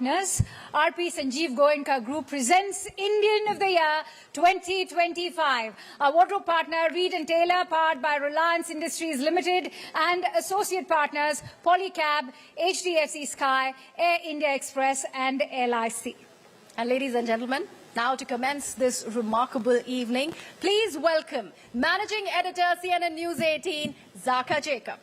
partners, RP Sanjeev Goenka Group presents Indian of the Year 2025. Our wardrobe partner, Reed & Taylor, powered by Reliance Industries Limited, and associate partners, Polycab, HDFC Sky, Air India Express, and LIC. And ladies and gentlemen, now to commence this remarkable evening, please welcome Managing Editor, CNN News 18, Zaka Jacob.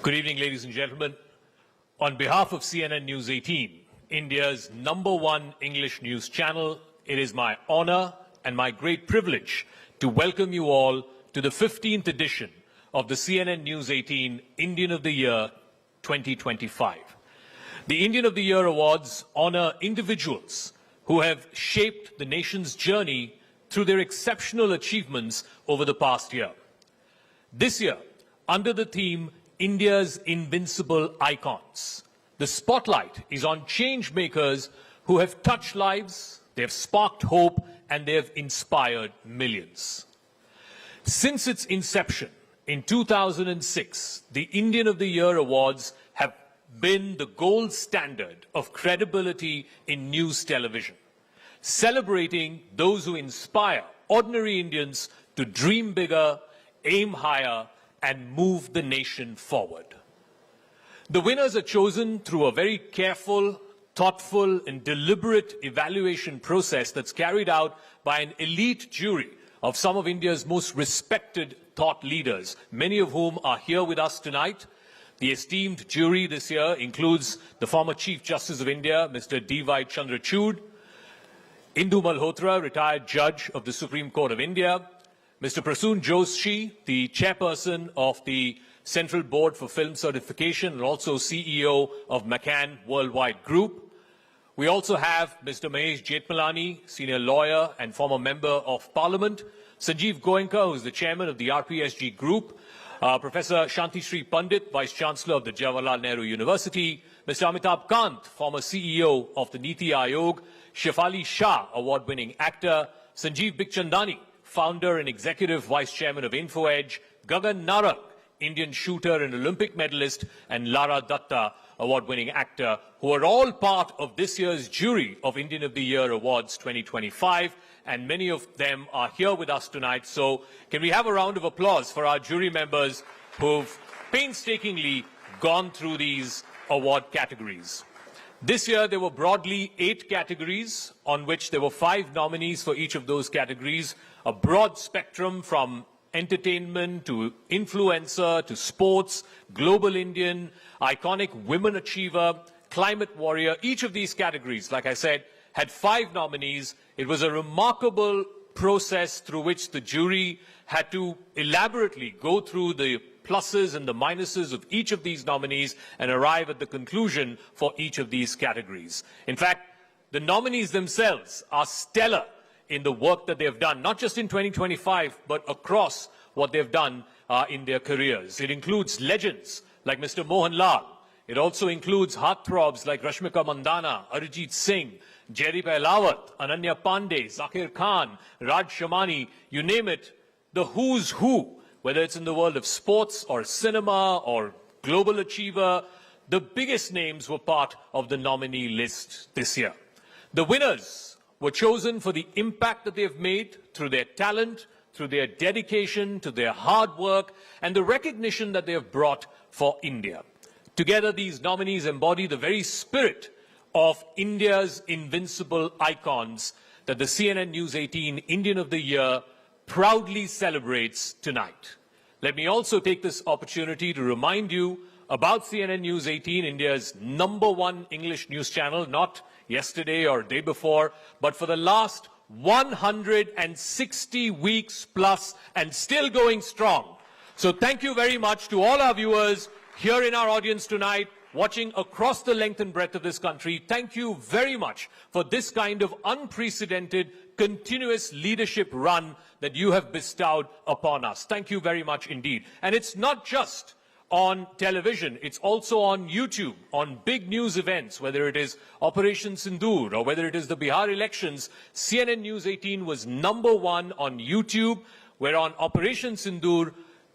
Good evening, ladies and gentlemen. On behalf of CNN News 18, India's #1 English news channel, it is my honor and my great privilege to welcome you all to the 15th edition of the CNN News 18 Indian of the Year 2025. The Indian of the Year Awards honor individuals who have shaped the nation's journey through their exceptional achievements over the past year. This year, under the theme India's Invincible Icons, the spotlight is on changemakers who have touched lives, they have sparked hope, and they have inspired millions. Since its inception in 2006, the Indian of the Year Awards have been the gold standard of credibility in news television, celebrating those who inspire ordinary Indians to dream bigger, aim higher, and move the nation forward. The winners are chosen through a very careful, thoughtful, and deliberate evaluation process that's carried out by an elite jury of some of India's most respected thought leaders, many of whom are here with us tonight. The esteemed jury this year includes the former Chief Justice of India, Mr. D.Y. Chandrachud, Indu Malhotra, retired Judge of the Supreme Court of India, Mr. Prasoon Joshi, the chairperson of the Central Board for Film Certification and also CEO of McCann Worldwide Group. We also have Mr. Mahesh Jethmalani, senior lawyer and former member of Parliament, Sanjeev Goenka, who is the chairman of the RPSG Group, Professor Shanti Sri Pandit, Vice Chancellor of the Jawaharlal Nehru University, Mr. Amitabh Kant, former CEO of the Niti Aayog, Shefali Shah, award-winning actor, Sanjeev Bikhchandani, founder and executive vice chairman of InfoEdge, Gagan Narang, Indian shooter and Olympic medalist, and Lara Datta, award-winning actor, who are all part of this year's jury of Indian of the Year Awards 2025, and many of them are here with us tonight. So can we have a round of applause for our jury members who've painstakingly gone through these award categories. This year, there were broadly 8 categories, on which there were 5 nominees for each of those categories, a broad spectrum from entertainment to influencer to sports, global Indian, iconic women achiever, climate warrior. Each of these categories, like I said, had 5 nominees. It was a remarkable process through which the jury had to elaborately go through the pluses and the minuses of each of these nominees and arrive at the conclusion for each of these categories. In fact, the nominees themselves are stellar in the work that they have done, not just in 2025, but across what they've done in their careers. It includes legends like Mr. Mohan Lal. It also includes heartthrobs like Rashmika Mandana, Arijit Singh, Jaideep Ahlawat, Ananya Pandey, Zakir Khan, Raj Shamani, you name it, the who's who, whether it's in the world of sports or cinema or global achiever, the biggest names were part of the nominee list this year. The winners were chosen for the impact that they have made through their talent, through their dedication, to their hard work, and the recognition that they have brought for India. Together, these nominees embody the very spirit of India's invincible icons that the CNN News 18 Indian of the Year proudly celebrates tonight. Let me also take this opportunity to remind you about CNN News 18, India's #1 English news channel, not yesterday or day before, but for the last 160 weeks plus and still going strong. So thank you very much to all our viewers here in our audience tonight, watching across the length and breadth of this country. Thank you very much for this kind of unprecedented continuous leadership run that you have bestowed upon us. Thank you very much indeed. And it's not just on television, it's also on YouTube, on big news events, whether it is Operation Sindoor or whether it is the Bihar elections. CNN News 18 was #1 on YouTube, where on Operation Sindoor,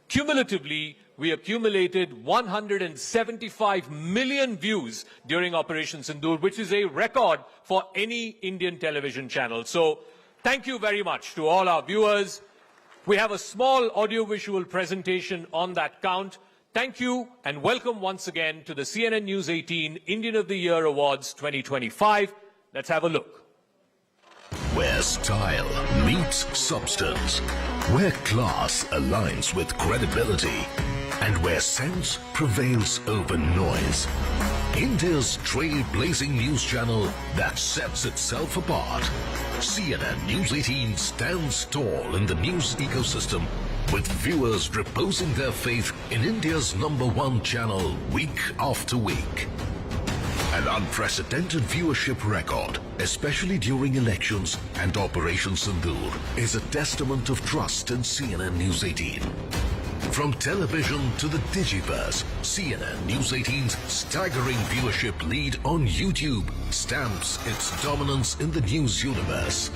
cumulatively, we accumulated 175 million views during Operation Sindoor, which is a record for any Indian television channel. So thank you very much to all our viewers. We have a small audiovisual presentation on that count. Thank you and welcome once again to the CNN News 18 Indian of the Year Awards 2025. Let's have a look. Where style meets substance, where class aligns with credibility, and where sense prevails over noise. India's trailblazing news channel that sets itself apart. CNN News 18 stands tall in the news ecosystem, with viewers reposing their faith in India's #1 channel week after week. An unprecedented viewership record, especially during elections and Operation Sindoor, is a testament of trust in CNN News 18. From television to the digiverse, CNN News 18's staggering viewership lead on YouTube stamps its dominance in the news universe.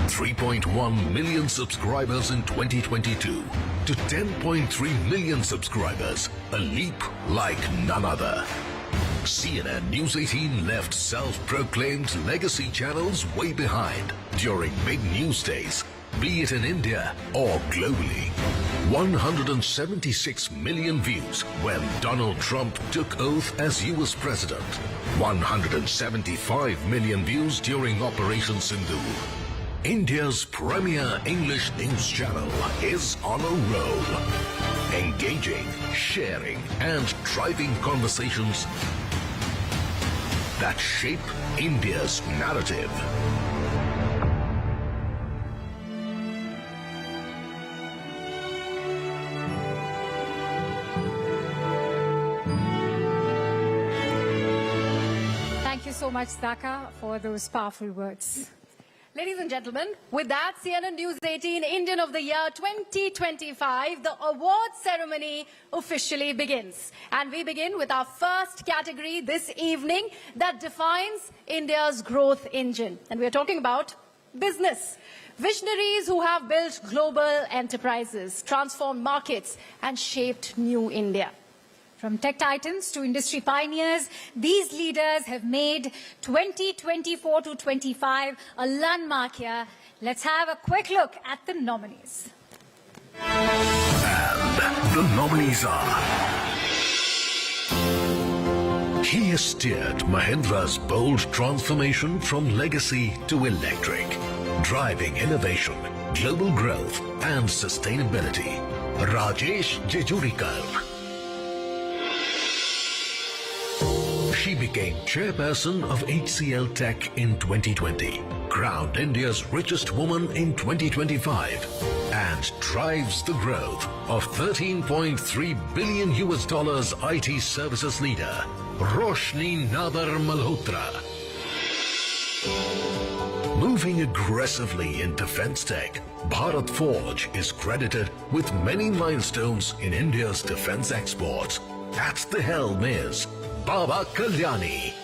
3.1 million subscribers in 2022 to 10.3 million subscribers, a leap like none other. CNN News 18 left self-proclaimed legacy channels way behind during big news days, be it in India or globally. 176 million views when Donald Trump took oath as US President. 175 million views during Operation Sindoor. India's premier English news channel is on a roll. Engaging, sharing, and driving conversations that shape India's narrative. Thank you so much, Dhaka, for those powerful words. Ladies and gentlemen, with that, CNN News 18 Indian of the Year 2025, the award ceremony officially begins. And we begin with our first category this evening that defines India's growth engine. And we're talking about business. Visionaries who have built global enterprises, transformed markets, and shaped new India. From tech titans to industry pioneers, these leaders have made 2024 to 25 a landmark year. Let's have a quick look at the nominees. And the nominees are: he has steered Mahindra's bold transformation from legacy to electric, driving innovation, global growth, and sustainability. Rajesh Jejurikar. She became chairperson of HCL Tech in 2020, crowned India's richest woman in 2025, and drives the growth of $13.3 billion IT services leader, Roshni Nadar Malhotra. Moving aggressively in defense tech, Bharat Forge is credited with many milestones in India's defense exports. At the helm is Baba Kalyani,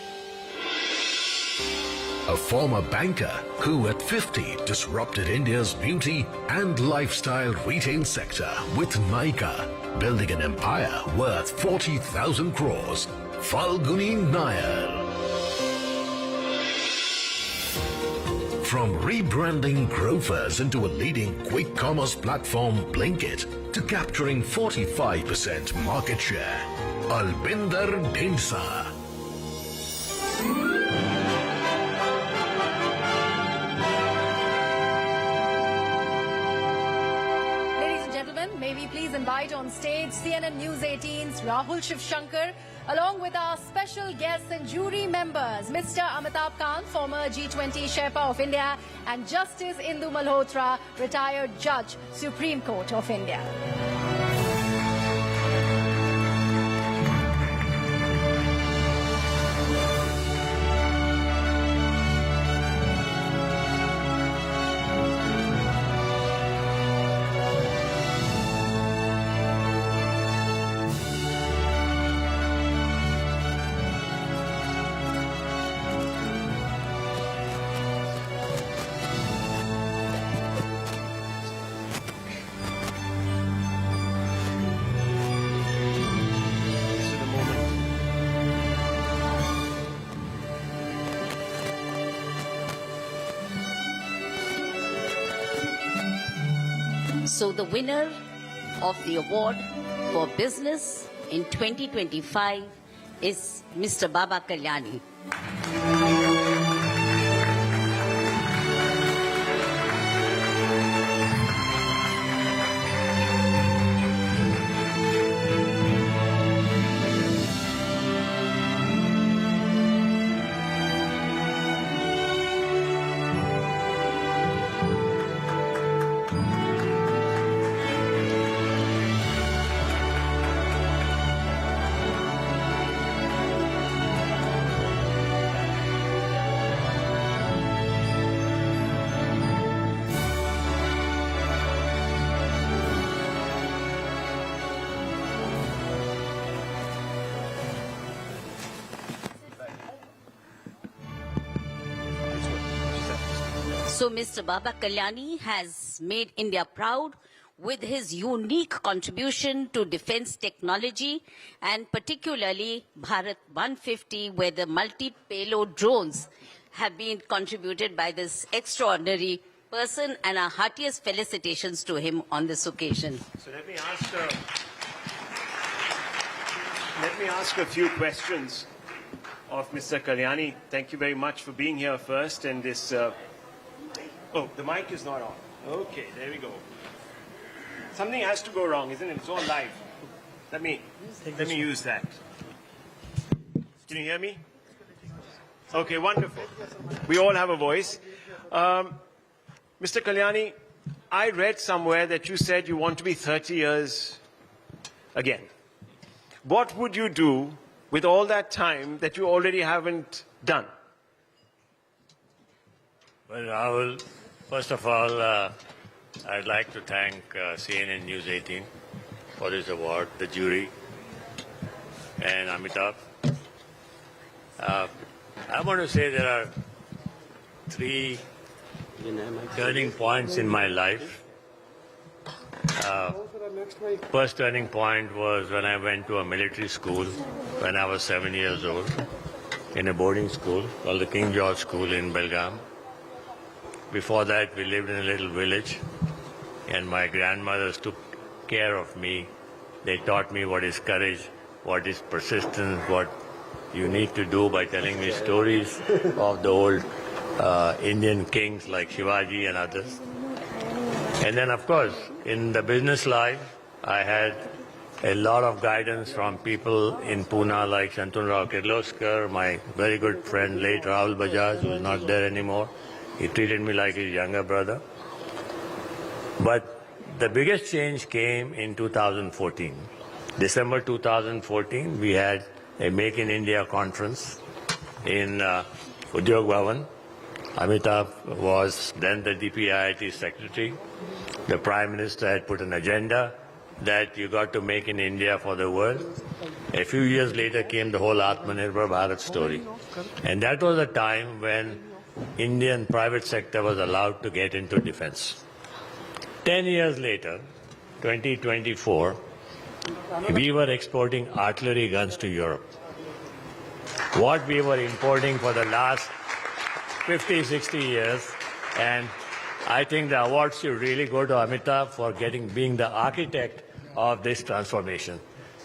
a former banker who at 50 disrupted India's beauty and lifestyle retail sector with Nykaa, building an empire worth 40,000 crores. Falguni Nair. From rebranding Grofers into a leading quick commerce platform Blinkit to capturing 45% market share, Albinder Dhinsa. Ladies and gentlemen, may we please invite on stage CNN News 18's Rahul Shivshankar, along with our special guests and jury members, Mr. Amitabh Kant, former G20 Sherpa of India, and Justice Indu Malhotra, retired Judge, Supreme Court of India. So the winner of the award for business in 2025 is Mr. Baba Kalyani. So Mr. Baba Kalyani has made India proud with his unique contribution to defense technology and particularly Bharat 150, where the multi-payload drones have been contributed by this extraordinary person, and our heartiest felicitations to him on this occasion. So let me ask a few questions of Mr. Kalyani. Thank you very much for being here first, and this. Oh, the mic is not on. Okay, there we go. Something has to go wrong, isn't it? It's all live. Let me use that. Can you hear me? Okay, wonderful. We all have a voice. Mr. Kalyani, I read somewhere that you said you want to be 30 years again. What would you do with all that time that you already haven't done? Well, Rahul, first of all, I'd like to thank CNN-News18 for this award, the jury, and Amitabh. I want to say there are three turning points in my life. First turning point was when I went to a military school when I was 7 years old, in a boarding school called the King George School in Belgaum. Before that, we lived in a little village, and my grandmothers took care of me. They taught me what is courage, what is persistence, what you need to do by telling me stories of the old Indian kings like Shivaji and others. And then, of course, in the business life, I had a lot of guidance from people in Pune like Shantunrao Kirloskar, my very good friend, late Rahul Bajaj, who is not there anymore. He treated me like his younger brother. But the biggest change came in 2014. December 2014, we had a Make in India conference in Udyog Bhavan. Amitabh was then the DPIIT secretary. The Prime Minister had put an agenda that you got to make in India for the world. A few years later came the whole Atmanirbhar Bharat story. And that was a time when Indian private sector was allowed to get into defense. 10 years later, 2024, we were exporting artillery guns to Europe. What we were importing for the last 50, 60 years, and I think the award should really go to Amitabh for being the architect of this transformation.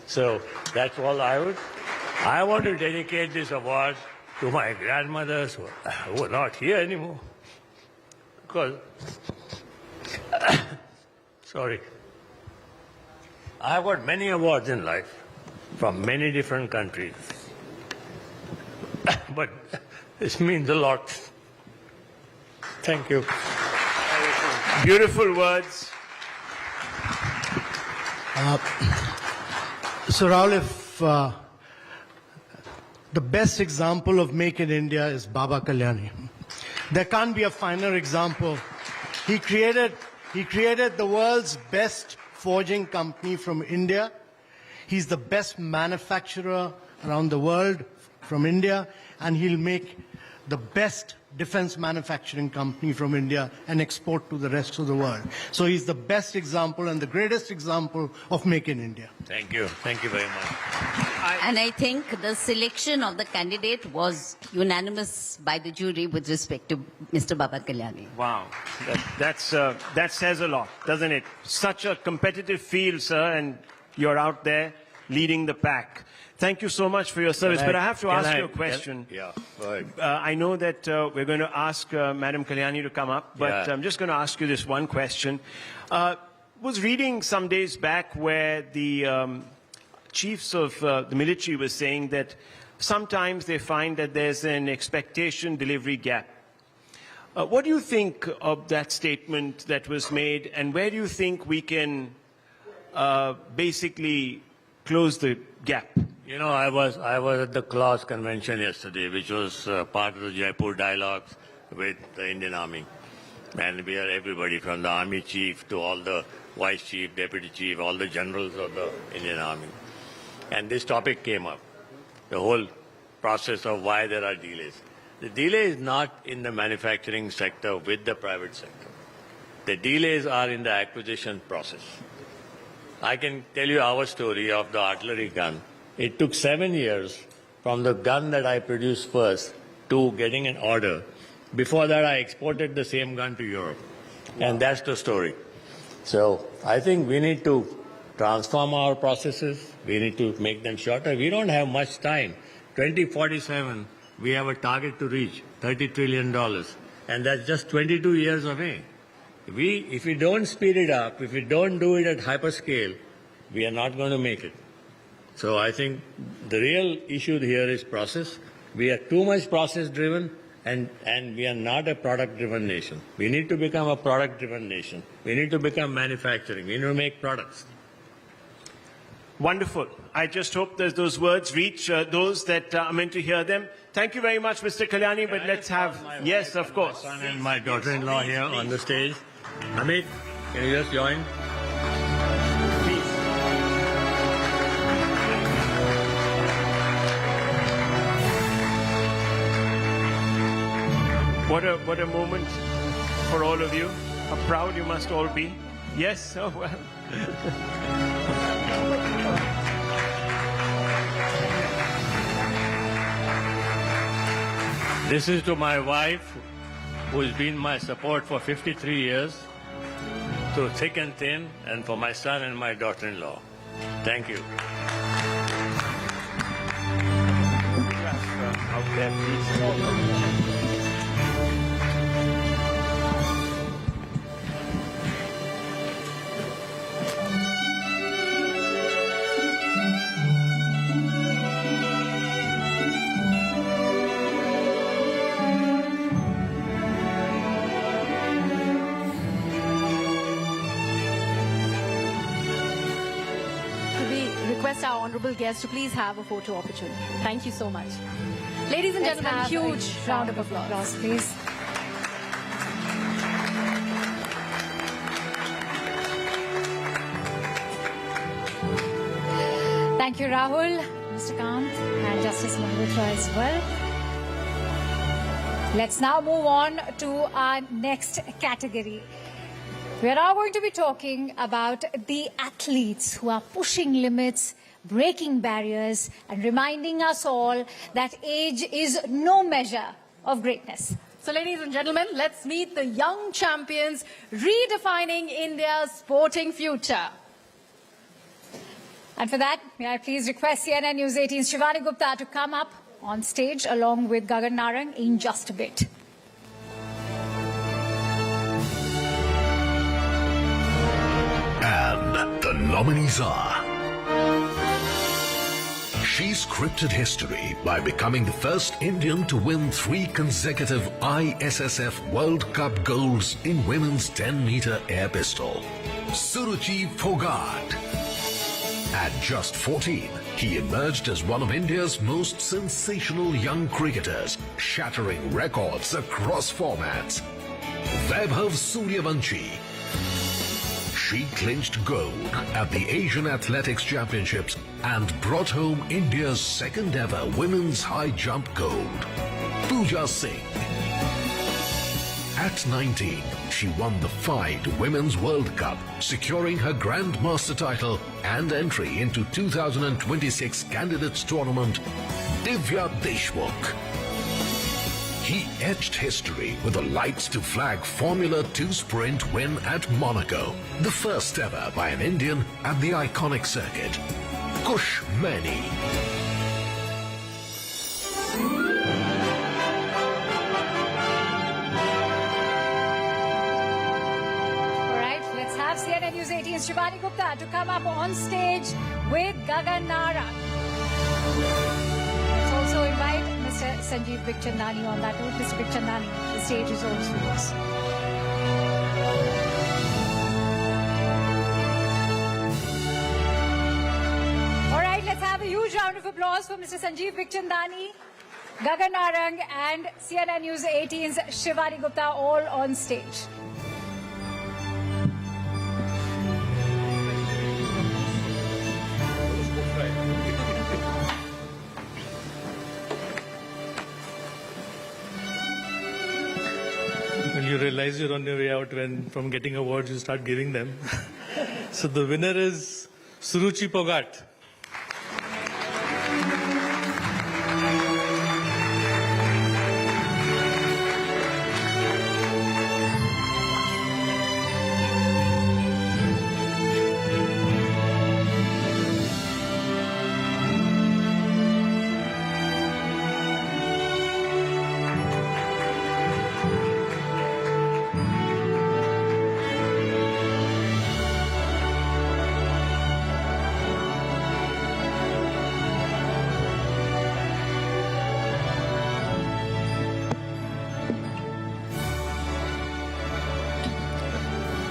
So that's all I want to dedicate this award to my grandmothers who are not here anymore. Because, sorry, I have got many awards in life from many different countries. But this means a lot. Thank you. Beautiful words. So Rahul, if the best example of Make in India is Baba Kalyani. There can't be a finer example. He created the world's best forging company from India. He's the best manufacturer around the world from India, and he'll make the best defense manufacturing company from India and export to the rest of the world. So he's the best example and the greatest example of Make in India. Thank you. Thank you very much. And I think the selection of the candidate was unanimous by the jury with respect to Mr. Baba Kalyani. Wow, that says a lot, doesn't it? Such a competitive field, sir, and you're out there leading the pack. Thank you so much for your service. But I have to ask you a question. Yeah, go ahead. I know that we're going to ask Madam Kalyani to come up, but I'm just going to ask you this one question. Was reading some days back where the chiefs of the military were saying that sometimes they find that there's an expectation delivery gap. What do you think of that statement that was made, and where do you think we can basically close the gap? You know, I was at the Clause Convention yesterday, which was part of the Jaipur dialogues with the Indian Army. And we are everybody from the Army Chief to all the Vice Chief, Deputy Chief, all the generals of the Indian Army. And this topic came up, the whole process of why there are delays. The delay is not in the manufacturing sector with the private sector. The delays are in the acquisition process. I can tell you our story of the artillery gun. It took 7 years from the gun that I produced first to getting an order. Before that, I exported the same gun to Europe. Wow. And that's the story. So I think we need to transform our processes. We need to make them shorter. We don't have much time. 2047, we have a target to reach, $30 trillion. And that's just 22 years away. If we don't speed it up, if we don't do it at hyperscale, we are not going to make it. So I think the real issue here is process. We are too much process-driven, and we are not a product-driven nation. We need to become a product-driven nation. We need to become manufacturing. We need to make products. Wonderful. I just hope that those words reach those that are meant to hear them. Thank you very much, Mr. Kalyani, but let's have... Yes, of course. My son and my daughter-in-law here on the stage. Amit, can you just join? Please. What a moment for all of you. How proud you must all be. Yes? Oh, well. This is to my wife, who's been my support for 53 years, through thick and thin, and for my son and my daughter-in-law. Thank you. Out there, please. Our honorable guests to please have a photo opportunity. Thank you so much. Ladies and gentlemen, huge round of applause, please. Thank you, Rahul, Mr. Kant, and Justice Malhotra as well. Let's now move on to our next category. We are now going to be talking about the athletes who are pushing limits, breaking barriers, and reminding us all that age is no measure of greatness. So, ladies and gentlemen, let's meet the young champions redefining India's sporting future. And for that, may I please request CNN-News18's Shivani Gupta to come up on stage along with Gagan Narang in just a bit. And the nominees are... She scripted history by becoming the first Indian to win 3 consecutive ISSF World Cup golds in women's 10-meter air pistol. Suruchi Fogart. At just 14, he emerged as one of India's most sensational young cricketers, shattering records across formats. Vaibhav Suryavanshi. She clinched gold at the Asian Athletics Championships and brought home India's second ever women's high jump gold. Pooja Singh. At 19, she won the FIDE Women's World Cup, securing her Grandmaster title and entry into 2026 Candidates Tournament. Divya Deshmukh. He etched history with a lights to flag Formula 2 sprint win at Monaco, the first ever by an Indian at the iconic circuit. Kush Mani. CNN News 18's Shivani Gupta to come up on stage with Gagan Narang. Let's also invite Mr. Sanjeev Bikhchandani on that note. Mr. Bikhchandani, the stage is all yours. All right, let's have a huge round of applause for Mr. Sanjeev Bikhchandani, Gagan Narang and CNN News 18's Shivani Gupta all on stage. You realize you're on your way out when from getting awards you start giving them. So the winner is Suruchi Pogat.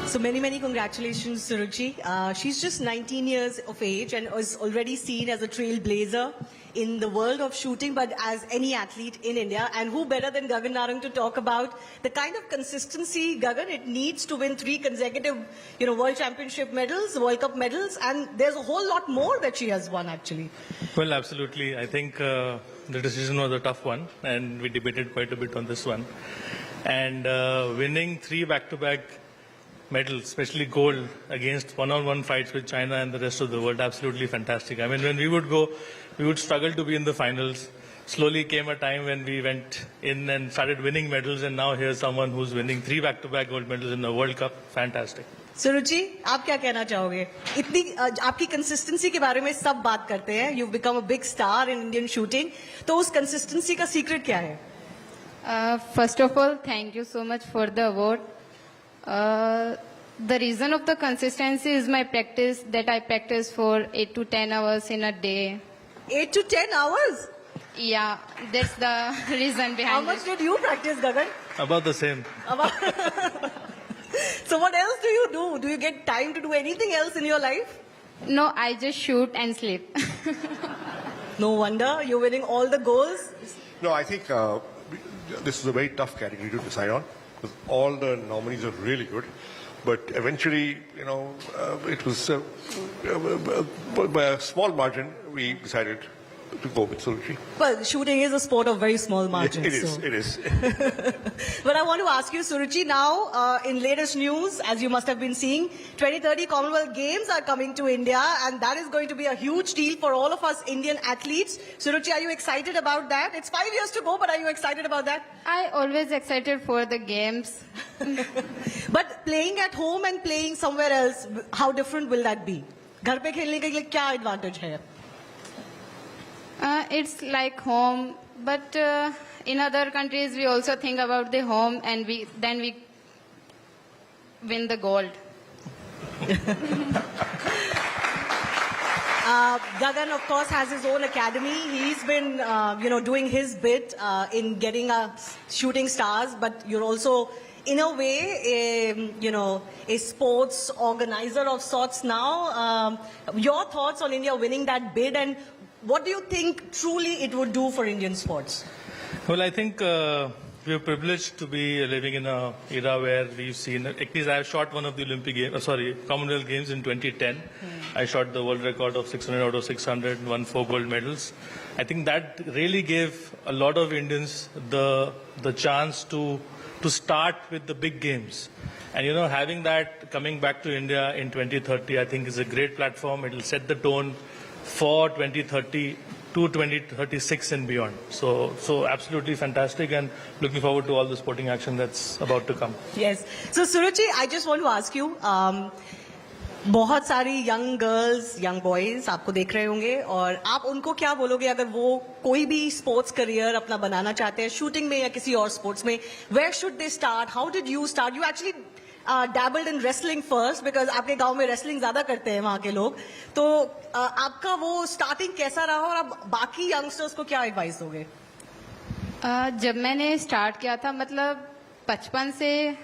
So many congratulations, Suruchi. She's just 19 years of age and is already seen as a trailblazer in the world of shooting, but as any athlete in India. And who better than Gagan Narang to talk about the kind of consistency, Gagan, it needs to win 3 consecutive, World Championship medals, World Cup medals, and there's a whole lot more that she has won, actually. Well, absolutely. I think the decision was a tough one, and we debated quite a bit on this one. And winning 3 back-to-back medals, especially gold, against one-on-one fights with China and the rest of the world, absolutely fantastic. I mean, when we would go, we would struggle to be in the finals. Slowly came a time when we went in and started winning medals, and now here's someone who's winning 3 back-to-back gold medals in the World Cup. Fantastic. Suruchi, आप क्या कहना चाहोगे? इतनी आपकी consistency के बारे में सब बात करते हैं. You've become a big star in Indian shooting. तो उस consistency का secret क्या है? First of all, thank you so much for the award. The reason of the consistency is my practice, that I practice for 8 to 10 hours in a day. 8 to 10 hours? Yeah, that's the reason behind it. How much did you practice, Gagan? About the same. So what else do you do? Do you get time to do anything else in your life? No, I just shoot and sleep. No wonder you're winning all the goals. No, I think this is a very tough category to decide on. All the nominees are really good. But eventually, it was by a small margin, we decided to go with Suruchi. Well, shooting is a sport of very small margins. It is. But I want to ask you, Suruchi, now in latest news, as you must have been seeing, 2030 Commonwealth Games are coming to India, and that is going to be a huge deal for all of us Indian athletes. Suruchi, are you excited about that? It's 5 years to go, but are you excited about that? I always excited for the games. But playing at home and playing somewhere else, how different will that be? घर पे खेलने के लिए क्या advantage है? It's like home, but in other countries we also think about the home, and then we win the gold. Gagan, of course, has his own academy. He's been, doing his bit in getting shooting stars, but you're also, in a way, a sports organizer of sorts now. Your thoughts on India winning that bid, and what do you think truly it would do for Indian sports? Well, I think we are privileged to be living in an era where we've seen, at least I shot one of the Commonwealth Games in 2010. I shot the world record of 600 out of 600 and won 4 gold medals. I think that really gave a lot of Indians the chance to start with the big games. And, you know, having that coming back to India in 2030, I think is a great platform. It will set the tone for 2030 to 2036 and beyond. So absolutely fantastic, and looking forward to all the sporting action that's about to come. Yes. So Surajji, I just want to ask you, बहुत सारी young girls, young boys आपको देख रहे होंगे, और आप उनको क्या बोलोगे अगर वो कोई भी sports career अपना बनाना चाहते हैं, shooting में या किसी और sports में? Where should they start? How did you start? You actually dabbled in wrestling first because आपके गांव में wrestling ज़्यादा करते हैं वहाँ के लोग. तो आपका वो starting कैसा रहा, और आप बाकी youngsters को क्या advice दोगे? जब मैंने start किया था, मतलब बचपन से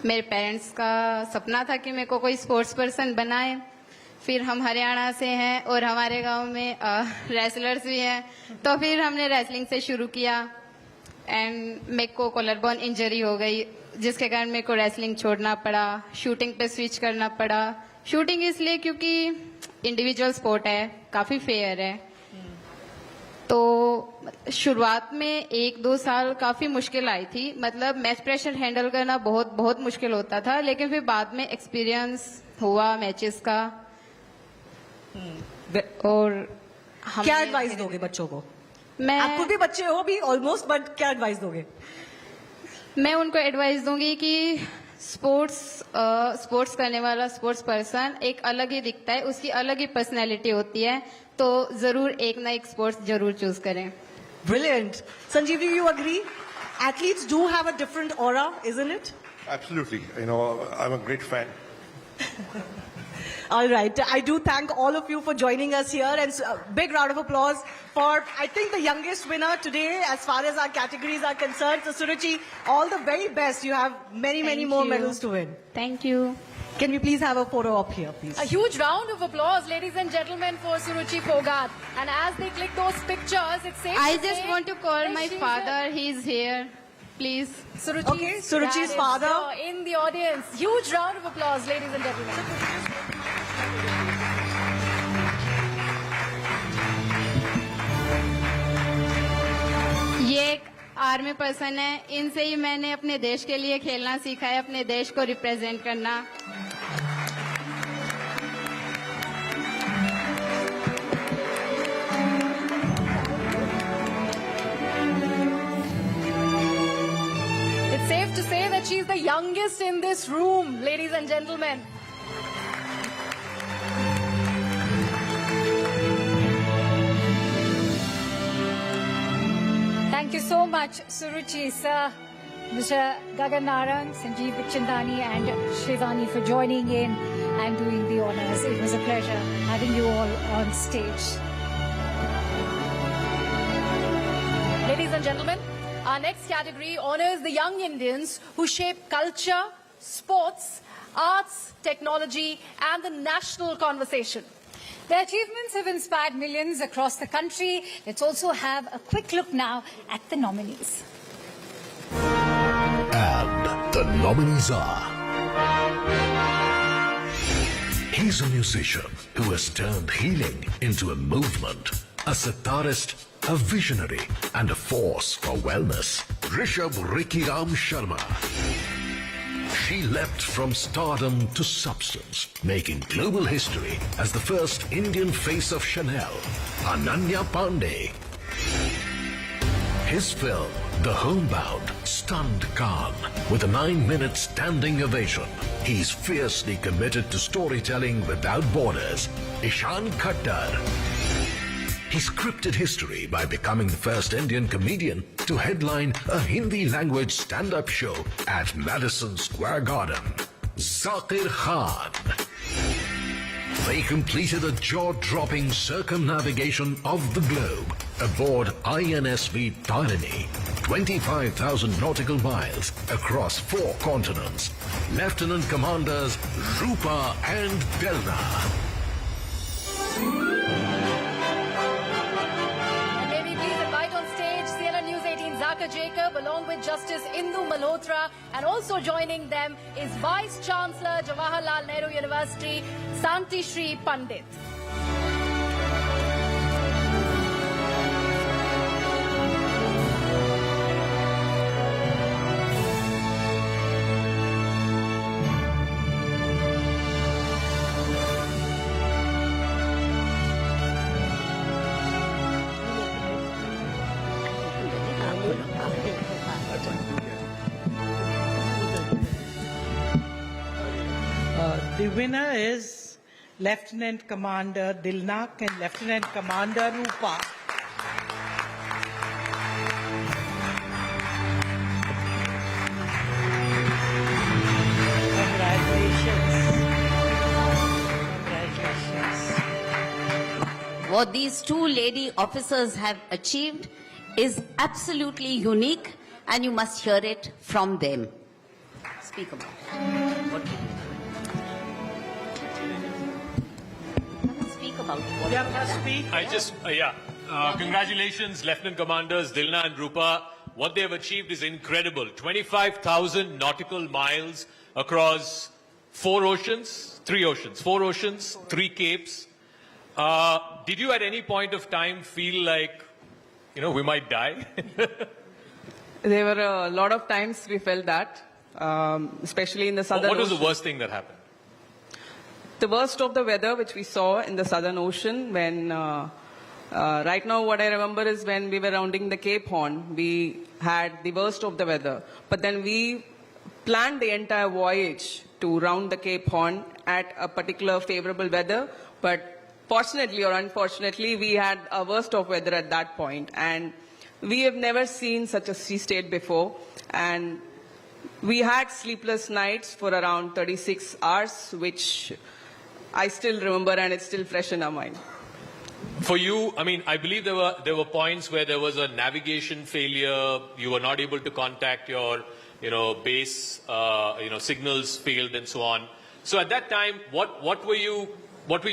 मेरे पेरेंट्स का सपना था कि मेरे को कोई स्पोर्ट्स पर्सन बनाए. फिर हम हरियाणा से हैं और हमारे गांव में रेसलर्स भी हैं, तो फिर हमने रेसलिंग से शुरू किया. एंड मेरे को कॉलर बोन इंजरी हो गई, जिसके कारण मेरे को रेसलिंग छोड़ना पड़ा, शूटिंग पे स्विच करना पड़ा. शूटिंग इसलिए क्योंकि इंडिविजुअल स्पोर्ट है, काफ़ी फेयर है. तो शुरुआत में 1-2 साल काफ़ी मुश्किल आई थी, मतलब मैच प्रेशर हैंडल करना बहुत मुश्किल होता था. लेकिन फिर बाद में एक्सपीरियंस हुआ मैचेस का. और क्या एडवाइस दोगे बच्चों को? आप खुद भी बच्चे हो भी ऑलमोस्ट, बट क्या एडवाइस दोगे? मैं उनको एडवाइस दूंगी कि स्पोर्ट्स करने वाला स्पोर्ट्स पर्सन एक अलग ही दिखता है, उसकी अलग ही पर्सनैलिटी होती है, तो जरूर एक ना एक स्पोर्ट्स जरूर चूज करें. Brilliant. Sanjeev, do you agree? Athletes do have a different aura, isn't it? Absolutely. You know, I'm a great fan. All right. I do thank all of you for joining us here, and a big round of applause for, I think, the youngest winner today as far as our categories are concerned. So Surajji, all the very best. You have many more medals to win. Thank you. Can we please have a photo up here, please? A huge round of applause, ladies and gentlemen, for Suruchi Phogat. And as they click those pictures, it's safe I to just say want to call that my she's father. He's here. Please. Suruchi's father in the audience. Huge round of applause, ladies and gentlemen. ये एक army person है, इनसे ही मैंने अपने देश के लिए खेलना सीखा है, अपने देश को रिप्रेजेंट करना. It's safe to say that she's the youngest in this room, ladies and gentlemen. Thank you so much, Suruchi, sir, Mr. Gagan Narang, Sanjeev Chandani and Shivani for joining in and doing the honors. It was a pleasure having you all on stage. Ladies and gentlemen, our next category honors the young Indians who shape culture, sports, arts, technology and the national conversation. Their achievements have inspired millions across the country. Let's also have a quick look now at the nominees. And the nominees are... He's a musician who has turned healing into a movement, a sitarist, a visionary and a force for wellness. Rishabh Ricky Ram Sharma. She leapt from stardom to substance, making global history as the first Indian face of Chanel, Ananya Pandey. His film, The Homebound, stunned Khan with a 9-minute standing ovation. He's fiercely committed to storytelling without borders. Ishan Khattar. He scripted history by becoming the first Indian comedian to headline a Hindi-language stand-up show at Madison Square Garden. Zakir Khan. They completed a jaw-dropping circumnavigation of the globe aboard INSV Tarini, 25,000 nautical miles across 4 continents. Lieutenant Commanders Rupa and Delna. Jacob, along with Justice Indu Malhotra, and also joining them is Vice Chancellor Jawaharlal Nehru University, Santi Shri Pandit. The winner is Lieutenant Commander Dilnak and Lieutenant Commander Rupa. What these two lady officers have achieved is absolutely unique, and you must hear it from them. Speak about it. What speak about what congratulations, Lieutenant Commanders Dilna and Rupa. What they have achieved is incredible. 25,000 nautical miles across four oceans, 3 capes. Did you at any point of time feel like, we might die? There were a lot of times we felt that, especially in the southern ocean. What was the worst thing that happened? The worst of the weather which we saw in the Southern Ocean when, right now what I remember is when we were rounding the Cape Horn, we had the worst of the weather. But then we planned the entire voyage to round the Cape Horn at a particular favorable weather, but fortunately or unfortunately, we had a worst of weather at that point, and we have never seen such a sea state before, and we had sleepless nights for around 36 hours, which I still remember, and it's still fresh in our mind. For you, I believe there were points where there was a navigation failure. You were not able to contact your, base. Signals failed and so on. So at that time, what were you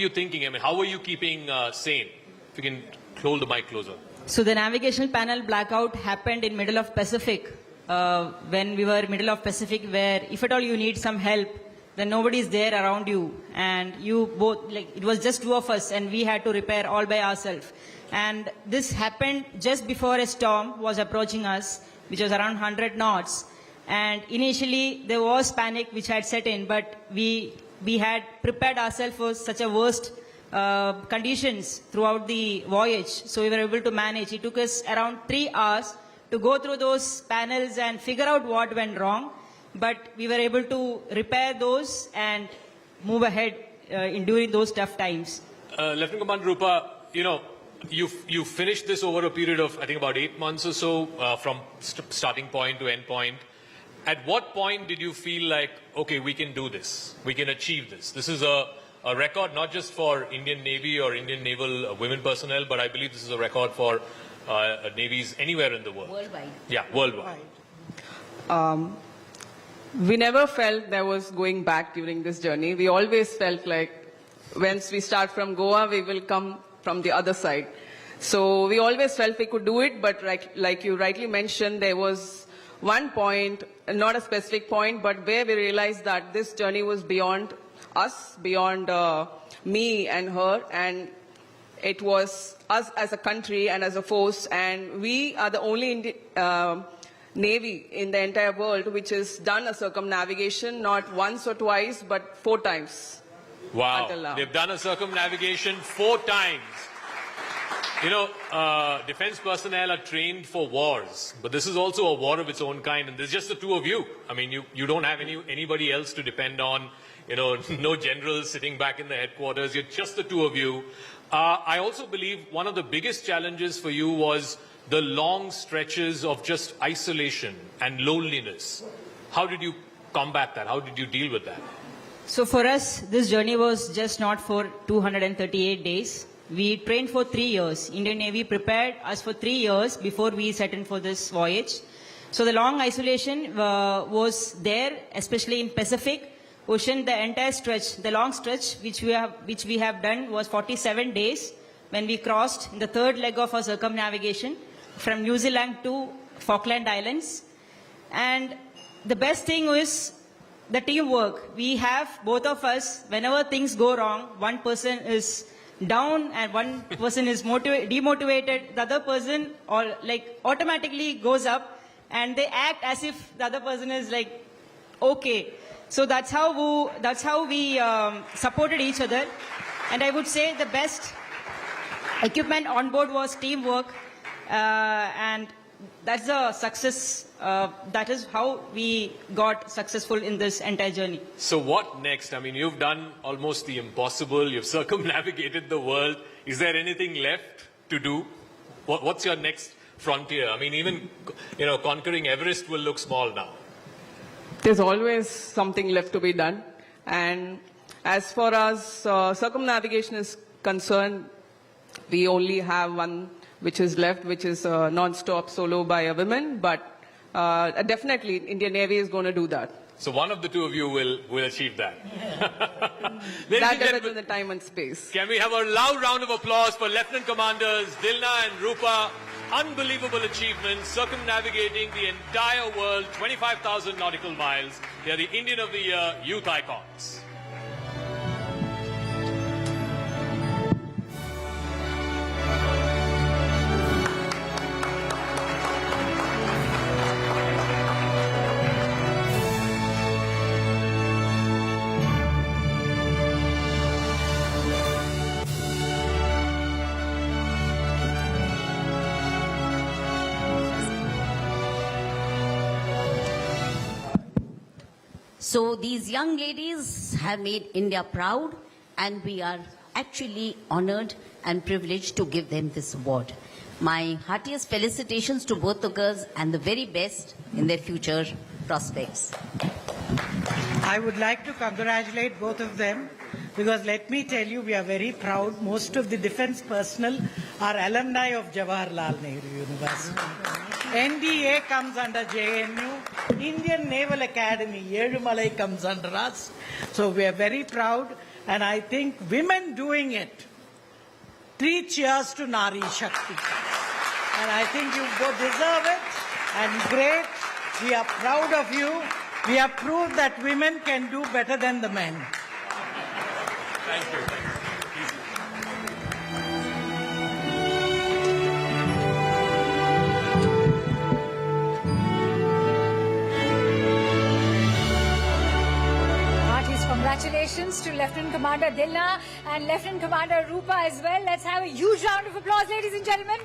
thinking? How were you keeping sane? If you can hold the mic closer. So the navigation panel blackout happened in middle of Pacific. When we were middle of Pacific, where if at all you need some help, then nobody is there around you, and you both, it was just two of us, and we had to repair all by ourselves. And this happened just before a storm was approaching us, which was around 100 knots. And initially there was panic which had set in, but we had prepared ourselves for such a worst conditions throughout the voyage. So we were able to manage. It took us around 3 hours to go through those panels and figure out what went wrong. But we were able to repair those and move ahead during those tough times. Lieutenant Commander Rupa, you finished this over a period of, I think, about 8 months or so, from starting point to end point. At what point did you feel like, okay, we can do this, we can achieve this? This is a record not just for Indian Navy or Indian naval women personnel, but I believe this is a record for navies anywhere in the world. Worldwide. Yeah, worldwide. We never felt there was going back during this journey. We always felt like once we start from Goa, we will come from the other side. So we always felt we could do it, but like you rightly mentioned, there was one point, not a specific point, but where we realized that this journey was beyond us, beyond me and her, and it was us as a country and as a force, and we are the only Navy in the entire world which has done a circumnavigation not once or twice, but 4 times. Wow, they've done a circumnavigation 4 times. Defense personnel are trained for wars, but this is also a war of its own kind, and there's just the 2 of you. You don't have anybody else to depend on, no generals sitting back in the headquarters, you're just the 2 of you. I also believe one of the biggest challenges for you was the long stretches of just isolation and loneliness. How did you combat that? How did you deal with that? So for us, this journey was just not for 238 days. We trained for 3 years. Indian Navy prepared us for 3 years before we set in for this voyage. So the long isolation was there, especially in Pacific Ocean. The entire stretch, the long stretch which we have done was 47 days when we crossed in the 3rd leg of our circumnavigation from New Zealand to Falkland Islands. And the best thing was the teamwork. We have, both of us, whenever things go wrong, one person is down and one person is demotivated, the other person automatically goes up and they act as if the other person is okay. So that's how we supported each other. And I would say the best equipment on board was teamwork. And that's the success. That is how we got successful in this entire journey. So what next? I mean, you've done almost the impossible. You've circumnavigated the world. Is there anything left to do? What's your next frontier? I mean, even, conquering Everest will look small now. There's always something left to be done. And as far as circumnavigation is concerned, we only have one which is left, which is non-stop solo by a woman. But definitely, Indian Navy is going to do that. So one of the two of you will achieve that. That is in the time and space. Can we have a loud round of applause for Lieutenant Commanders Dilna and Rupa? Unbelievable achievements, circumnavigating the entire world, 25,000 nautical miles. They are the Indian of the Year youth icons. So these young ladies have made India proud, and we are actually honored and privileged to give them this award. My heartiest felicitations to both the girls and the very best in their future prospects. I would like to congratulate both of them, because let me tell you, we are very proud. Most of the defense personnel are alumni of Jawaharlal Nehru University. NDA comes under JNU. Indian Naval Academy, Yedumalai, comes under us. So we are very proud. And I think women doing it, 3 cheers to Nari Shakti. And I think you both deserve it. And great. We are proud of you. We have proved that women can do better than the men. Thank you. Congratulations to Lieutenant Commander Dilna and Lieutenant Commander Rupa as well. Let's have a huge round of applause, ladies and gentlemen.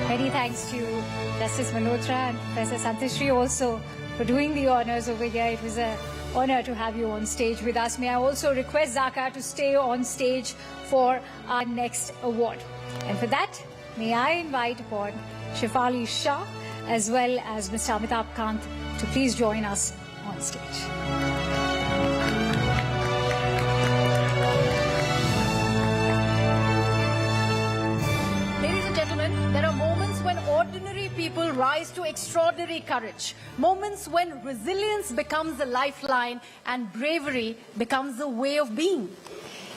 Many thanks to Justice Malhotra and Professor Santishri also for doing the honors over here. It was an honor to have you on stage with us. May I also request Zaka to stay on stage for our next award. And for that, may I invite upon Shefali Shah as well as Mr. Amitabh Kant to please join us on stage. Ladies and gentlemen, there are moments when ordinary people rise to extraordinary courage. Moments when resilience becomes a lifeline and bravery becomes a way of being.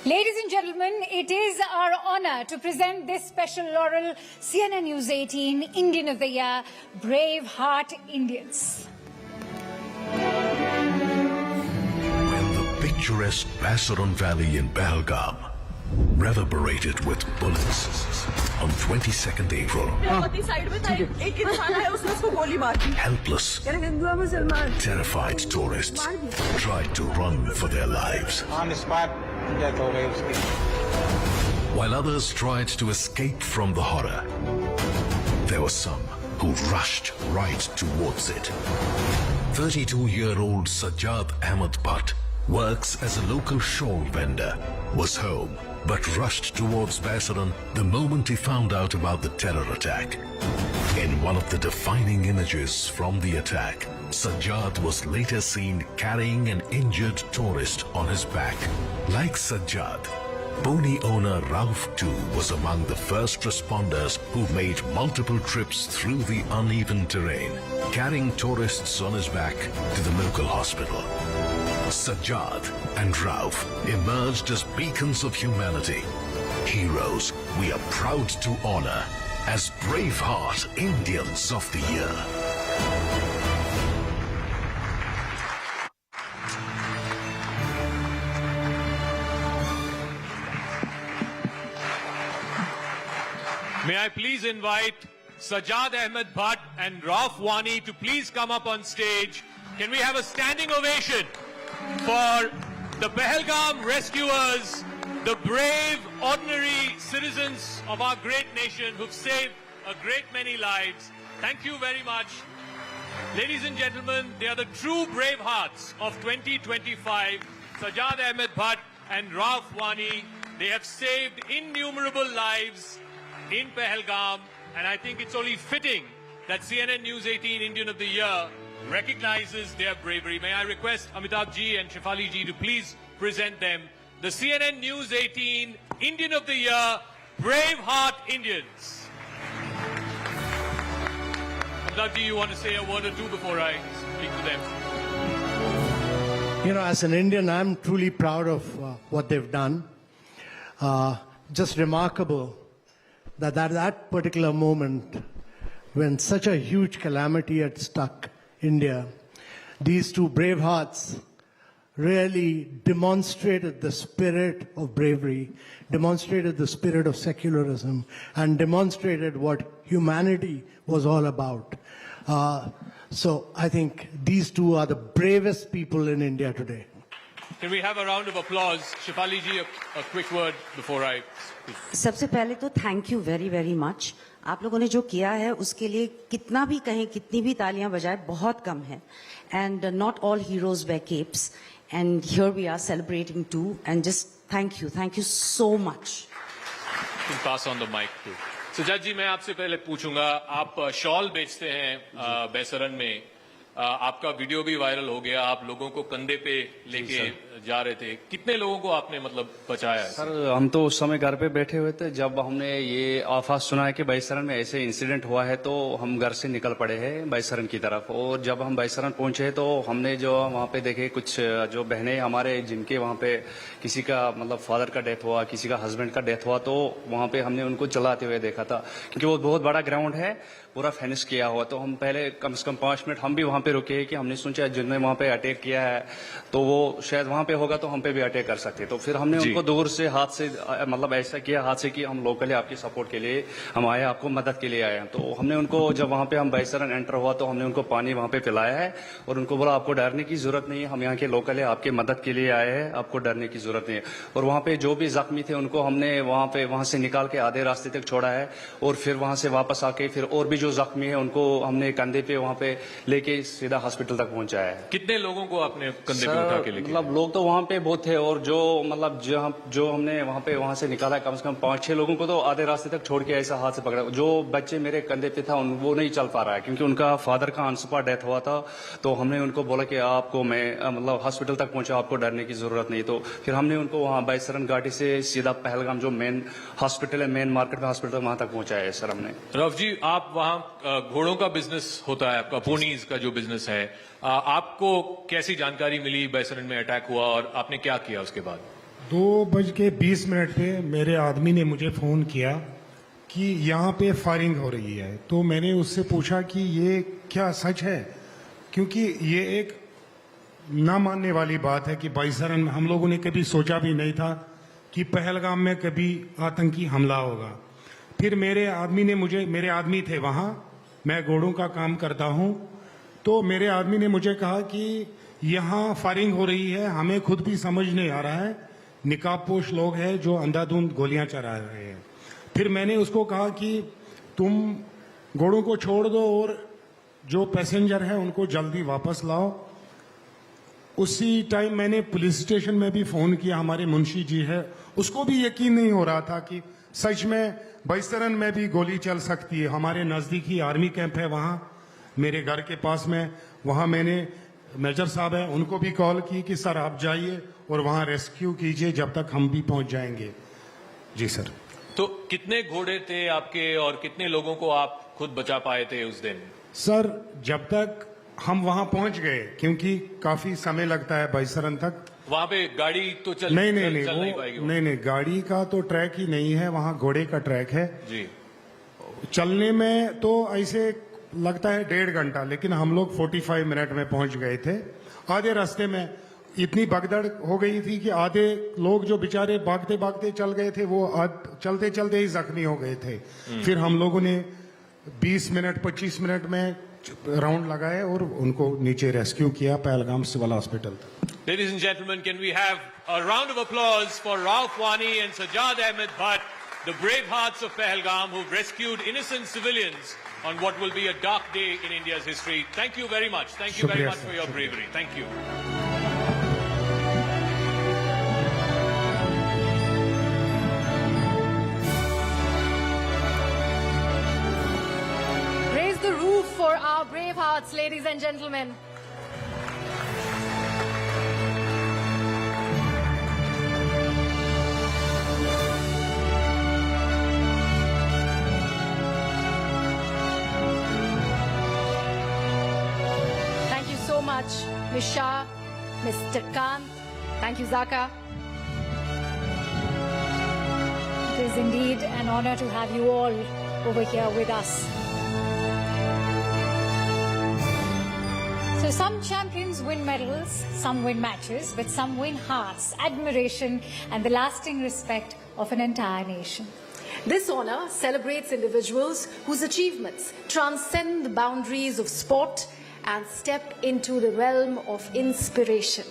Ladies and gentlemen, it is our honor to present this special laurel, CNN-News18 Indian of the Year, Braveheart Indians. When the picturesque Basaran Valley in Pahalgam reverberated with bullets on 22nd April, helpless, terrified tourists tried to run for their lives. On the spot, death हो गई उसकी. While others tried to escape from the horror, there were some who rushed right towards it. 32-year-old Sajjad Ahmed Bhatt works as a local shawl vendor, was home, but rushed towards Basaran the moment he found out about the terror attack. In one of the defining images from the attack, Sajjad was later seen carrying an injured tourist on his back. Like Sajjad, pony owner Rauf too was among the first responders who made multiple trips through the uneven terrain, carrying tourists on his back to the local hospital. Sajjad and Rauf emerged as beacons of humanity, heroes we are proud to honor as Braveheart Indians of the Year. May I please invite Sajjad Ahmed Bhatt and Rauf Wani to please come up on stage. Can we have a standing ovation for the Pahalgam rescuers, the brave, ordinary citizens of our great nation who've saved a great many lives. Thank you very much. Ladies and gentlemen, they are the true brave hearts of 2025. Sajjad Ahmed Bhatt and Rauf Wani, they have saved innumerable lives in Pahalgam, and I think it's only fitting that CNN News 18 Indian of the Year recognizes their bravery. May I request Amitabh ji and Shefali ji to please present them the CNN News 18 Indian of the Year Braveheart Indians. Amitabh ji, you want to say a word or two before I speak to them? You know, as an Indian, I'm truly proud of what they've done. Just remarkable that at that particular moment, when such a huge calamity had struck India, these two brave hearts really demonstrated the spirit of bravery, demonstrated the spirit of secularism, and demonstrated what humanity was all about. So I think these two are the bravest people in India today. Can we have a round of applause? Shefali ji, a quick word before I speak. सबसे पहले तो thank you very very much. आप लोगों ने जो किया है उसके लिए कितना भी कहें, कितनी भी तालियां बजाएं, बहुत कम है. And not all heroes wear capes. And here we are celebrating too. And just thank you so much. You can pass on the mic too. Sajjad ji, मैं आपसे पहले पूछूंगा, आप शॉल बेचते हैं बैसरन में, आपका वीडियो भी वायरल हो गया, आप लोगों को कंधे पे लेके जा रहे थे, कितने लोगों को आपने मतलब बचाया है? सर हम तो उस समय घर पे बैठे हुए थे, जब हमने ये आवाज सुना है कि बैसरन में ऐसे इंसिडेंट हुआ है तो हम घर से निकल पड़े हैं बैसरन की तरफ. और जब हम बैसरन पहुंचे तो हमने जो वहाँ पे देखे कुछ जो बहनें हमारे जिनके वहाँ पे किसी का मतलब फादर का डेथ हुआ, किसी का हस्बैंड का डेथ हुआ, तो वहाँ पे हमने उनको चलाते हुए देखा था. क्योंकि वो बहुत बड़ा ग्राउंड है, पूरा फिनिश किया हुआ, तो हम पहले कम से कम 5 मिनट हम भी वहाँ पे रुके कि हमने सोचा जिन्होंने वहाँ पे अटैक किया है तो वो शायद वहाँ पे होगा तो हम पे भी अटैक कर सकते. तो फिर हमने उनको दूर से हाथ से मतलब ऐसा किया हाथ से कि हम लोकली आपकी सपोर्ट के लिए हम आए, आपको मदद के लिए आए. तो हमने उनको जब वहाँ पे हम बैसरन एंटर हुआ तो हमने उनको पानी वहाँ पे पिलाया है और उनको बोला आपको डरने की जरूरत नहीं है, हम यहाँ के लोकल है, आपके मदद के लिए आए हैं, आपको डरने की जरूरत नहीं है. और वहाँ पे जो भी जख्मी थे उनको हमने वहाँ से निकाल के आधे रास्ते तक छोड़ा है और फिर वहाँ से वापस आके फिर और भी जो जख्मी है उनको हमने कंधे पे वहाँ पे लेके सीधा हॉस्पिटल तक पहुँचाया है. कितने लोगों को आपने कंधे पे उठा के लेके? मतलब लोग तो वहाँ पे बहुत थे और जो मतलब जो हमने वहाँ से निकाला कम से कम 5-6 लोगों को तो आधे रास्ते तक छोड़ के ऐसा हाथ से पकड़ा. जो बच्चे मेरे कंधे पे था वो नहीं चल पा रहा है क्योंकि उनका फादर का अनसुपा डेथ हुआ था. तो हमने उनको बोला कि आपको मैं मतलब हॉस्पिटल तक पहुंचा, आपको डरने की जरूरत नहीं. तो फिर हमने उनको वहाँ बैसरन घाटी से सीधा पहलगाम जो मेन हॉस्पिटल है, मेन मार्केट में हॉस्पिटल वहाँ तक पहुंचाया है सर हमने. रफ जी, आप वहाँ घोड़ों का बिजनेस होता है, आपका पोनीज का जो बिजनेस है, आपको कैसी जानकारी मिली बैसरन में अटैक हुआ और आपने क्या किया उसके बाद? 2:20 पे मेरे आदमी ने मुझे फोन किया कि यहाँ पे फायरिंग हो रही है. तो मैंने उससे पूछा कि ये क्या सच है, क्योंकि ये एक ना मानने वाली बात है कि बैसरन में हम लोगों ने कभी सोचा भी नहीं था कि पहलगाम में कभी आतंकी हमला होगा. फिर मेरे आदमी थे वहाँ, मैं घोड़ों का काम करता हूँ, तो मेरे आदमी ने मुझे कहा कि यहाँ फायरिंग हो रही है, हमें खुद भी समझ नहीं आ रहा है, निकाबपोश लोग हैं जो अंधाधुंध गोलियां चला रहे हैं. फिर मैंने उसको कहा कि तुम घोड़ों को छोड़ दो और जो पैसेंजर है उनको जल्दी वापस लाओ. उसी टाइम मैंने पुलिस स्टेशन में भी फोन किया, हमारे मुंशी जी है, उसको भी यकीन नहीं हो रहा था कि सच में बैसरन में भी गोली चल सकती है. हमारे नजदीकी आर्मी कैंप है वहाँ मेरे घर के पास में, वहाँ मैंने मेजर साहब है उनको भी कॉल की कि सर आप जाइए और वहाँ रेस्क्यू कीजिए जब तक हम भी पहुँच जाएंगे. जी सर. तो कितने घोड़े थे आपके और कितने लोगों को आप खुद बचा पाए थे उस दिन? सर जब तक हम वहाँ पहुँच गए, क्योंकि काफी समय लगता है बैसरन तक, वहाँ पे गाड़ी तो चल नहीं पाएगी. नहीं गाड़ी का तो ट्रैक ही नहीं है, वहाँ घोड़े का ट्रैक है जी. चलने में तो ऐसे लगता है 1.5 घंटा, लेकिन हम लोग 45 मिनट में पहुंच गए थे. आधे रास्ते में इतनी भगदड़ हो गई थी कि आधे लोग जो बेचारे भागते भागते चल गए थे वो चलते चलते ही जख्मी हो गए थे. फिर हम लोगों ने 20 मिनट 25 मिनट में राउंड लगाए और उनको नीचे रेस्क्यू किया Pahalgam civil hospital. Ladies and gentlemen, can we have a round of applause for Rauf Wani and Sajjad Ahmed Bhatt, the brave hearts of Pahalgam who've rescued innocent civilians on what will be a dark day in India's history. Thank you very much. Thank you very much for your bravery. Thank you. Raise the roof for our brave hearts, ladies and gentlemen. Ms. Shah, Mr. Khan. Thank you, Zaka. It is indeed an honor to have you all over here with us. So some champions win medals, some win matches, but some win hearts, admiration, and the lasting respect of an entire nation. This honor celebrates individuals whose achievements transcend the boundaries of sport and step into the realm of inspiration.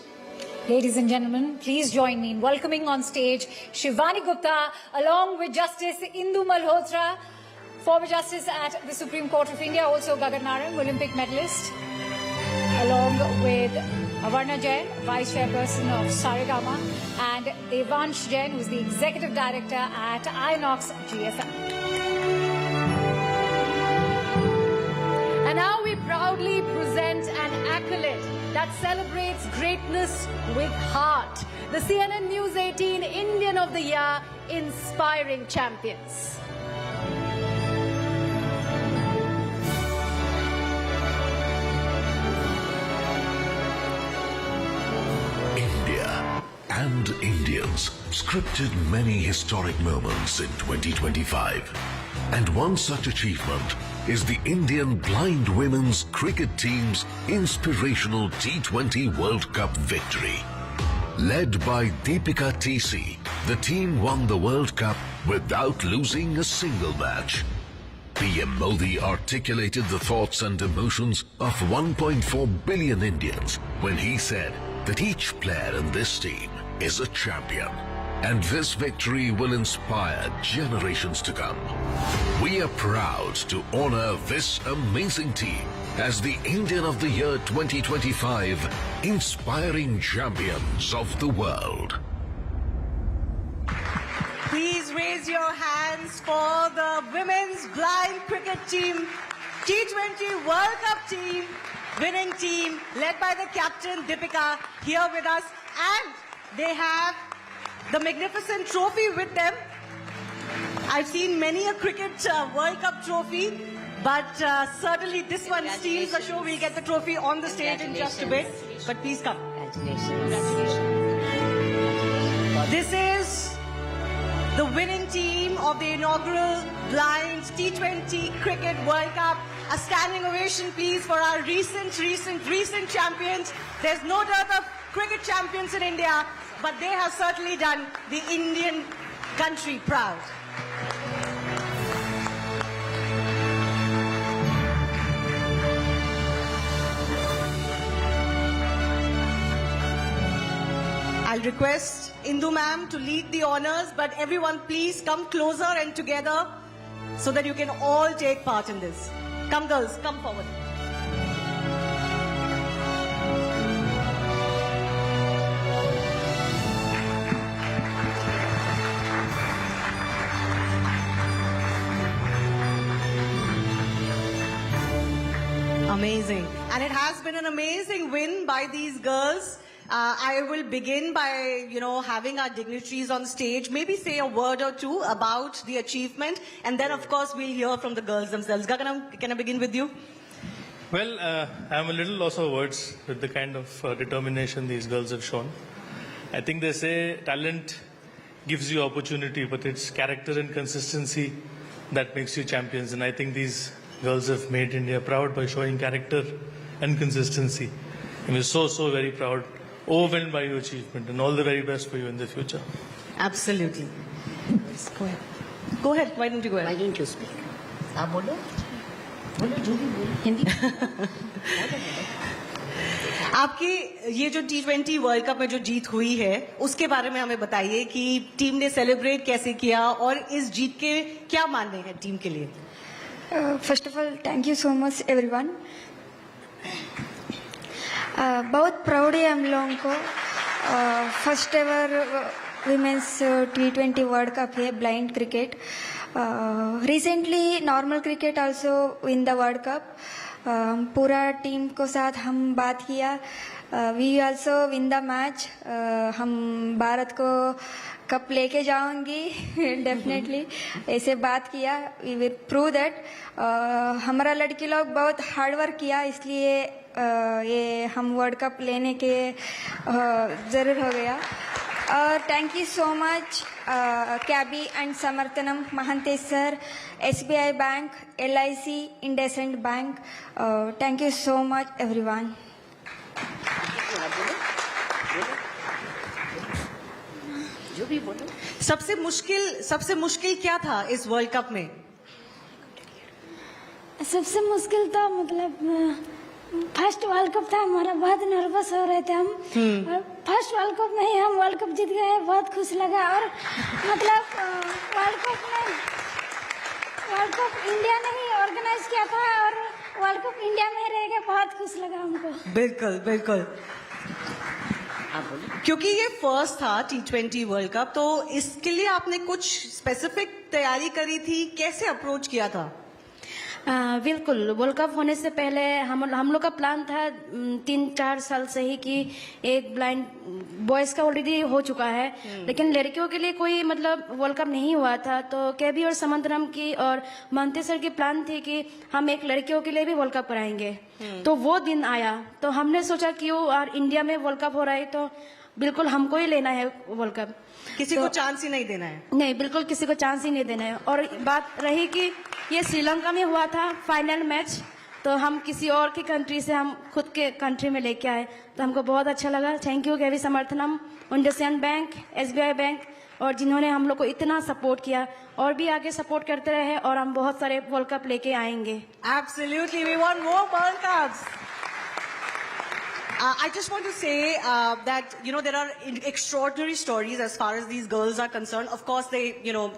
Ladies and gentlemen, please join me in welcoming on stage Shivani Gupta along with Justice Indu Malhotra, former Justice at the Supreme Court of India, also Gagan Narang, Olympic medalist, along with Avarna Jain, Vice Chairperson of Saregama, and Devansh Jain, who is the Executive Director at Inox GFM. And now we proudly present an accolade that celebrates greatness with heart. The CNN-News18 Indian of the Year, Inspiring Champions. India and Indians scripted many historic moments in 2025. And one such achievement is the Indian blind women's cricket team's inspirational T20 World Cup victory. Led by Deepika TC, the team won the World Cup without losing a single match. PM Modi articulated the thoughts and emotions of 1.4 billion Indians when he said that each player in this team is a champion. And this victory will inspire generations to come. We are proud to honor this amazing team as the Indian of the Year 2025 Inspiring Champions of the World. Please raise your hands for the women's blind cricket team, T20 World Cup team, winning team, led by the captain Deepika, here with us. And they have the magnificent trophy with them. I've seen many a cricket World Cup trophy, but certainly this one steals the show. We'll get the trophy on the stage in just a bit. But please come. Congratulations. This is the winning team of the inaugural Blind T20 Cricket World Cup. A standing ovation, please, for our recent champions. There's no doubt of cricket champions in India, but they have certainly done the Indian country proud. I'll request Indu ma'am to lead the honors, but everyone please come closer and together so that you can all take part in this. Come girls, come forward. Amazing. And it has been an amazing win by these girls. I will begin by, having our dignitaries on stage, maybe say a word or two about the achievement, and then, of course, we'll hear from the girls themselves. Gaganam, can I begin with you? Well, I'm a little lost of words with the kind of determination these girls have shown. I think they say talent gives you opportunity, but it's character and consistency that makes you champions. And I think these girls have made India proud by showing character and consistency. And we're so very proud, overwhelmed by your achievement, and all the very best for you in the future. Absolutely. Go ahead. Go ahead. Why don't you go ahead? Why don't you speak? Hindi. आपकी ये जो T20 world cup में जो जीत हुई है उसके बारे में हमें बताइए कि टीम ने सेलिब्रेट कैसे किया और इस जीत के क्या मानने हैं टीम के लिए। First of all thank you so much everyone. बहुत प्राउड है हम लोगों को। First ever women's T20 world cup है blind cricket. Recently normal cricket also win the world cup. पूरा टीम को साथ हम बात किया। We also win the match. हम भारत को कप लेके जाऊंगी डेफिनेटली ऐसे बात किया। We will prove that. हमारा लड़की लोग बहुत हार्ड वर्क किया इसलिए ये हम वर्ल्ड कप लेने के जरूर हो गया। Thank you so much CABI and Samarthanam Mahantesh sir, SBI bank, LIC, IndusInd bank. Thank you so much everyone. जो भी बोलो। सबसे मुश्किल क्या था इस वर्ल्ड कप में? सबसे मुश्किल तो मतलब फर्स्ट वर्ल्ड कप था हमारा, बहुत नर्वस हो रहे थे हम। और फर्स्ट वर्ल्ड कप में ही हम वर्ल्ड कप जीत गए, बहुत खुश लगा। और मतलब वर्ल्ड कप इंडिया ने ही ऑर्गेनाइज किया था और वर्ल्ड कप इंडिया में ही रहेगा, बहुत खुश लगा हमको। बिल्कुल बिल्कुल। क्योंकि ये फर्स्ट था T20 वर्ल्ड कप, तो इसके लिए आपने कुछ स्पेसिफिक तैयारी करी थी, कैसे अप्रोच किया था? बिल्कुल, वर्ल्ड कप होने से पहले हम लोग का प्लान था 3-4 साल से ही कि एक ब्लाइंड बॉयज का ऑलरेडी हो चुका है, लेकिन लड़कियों के लिए कोई मतलब वर्ल्ड कप नहीं हुआ था। तो केबी और समंतरम की और महंते सर की प्लान थी कि हम एक लड़कियों के लिए भी वर्ल्ड कप कराएंगे। तो वो दिन आया तो हमने सोचा कि और इंडिया में वर्ल्ड कप हो रहा है तो बिल्कुल हमको ही लेना है वर्ल्ड कप, किसी को चांस ही नहीं देना है। नहीं, बिल्कुल किसी को चांस ही नहीं देना है। और बात रही कि ये श्रीलंका में हुआ था फाइनल मैच, तो हम किसी और की कंट्री से हम खुद के कंट्री में लेके आए, तो हमको बहुत अच्छा लगा। थैंक यू केवी Samarthanam, IndusInd bank, SBI bank, और जिन्होंने हम लोग को इतना सपोर्ट किया और भी आगे सपोर्ट करते रहे, और हम बहुत सारे वर्ल्ड कप लेके आएंगे। Absolutely, we want more World Cups. I just want to say that, you know, there are extraordinary stories as far as these girls are concerned. Of course, they, you know,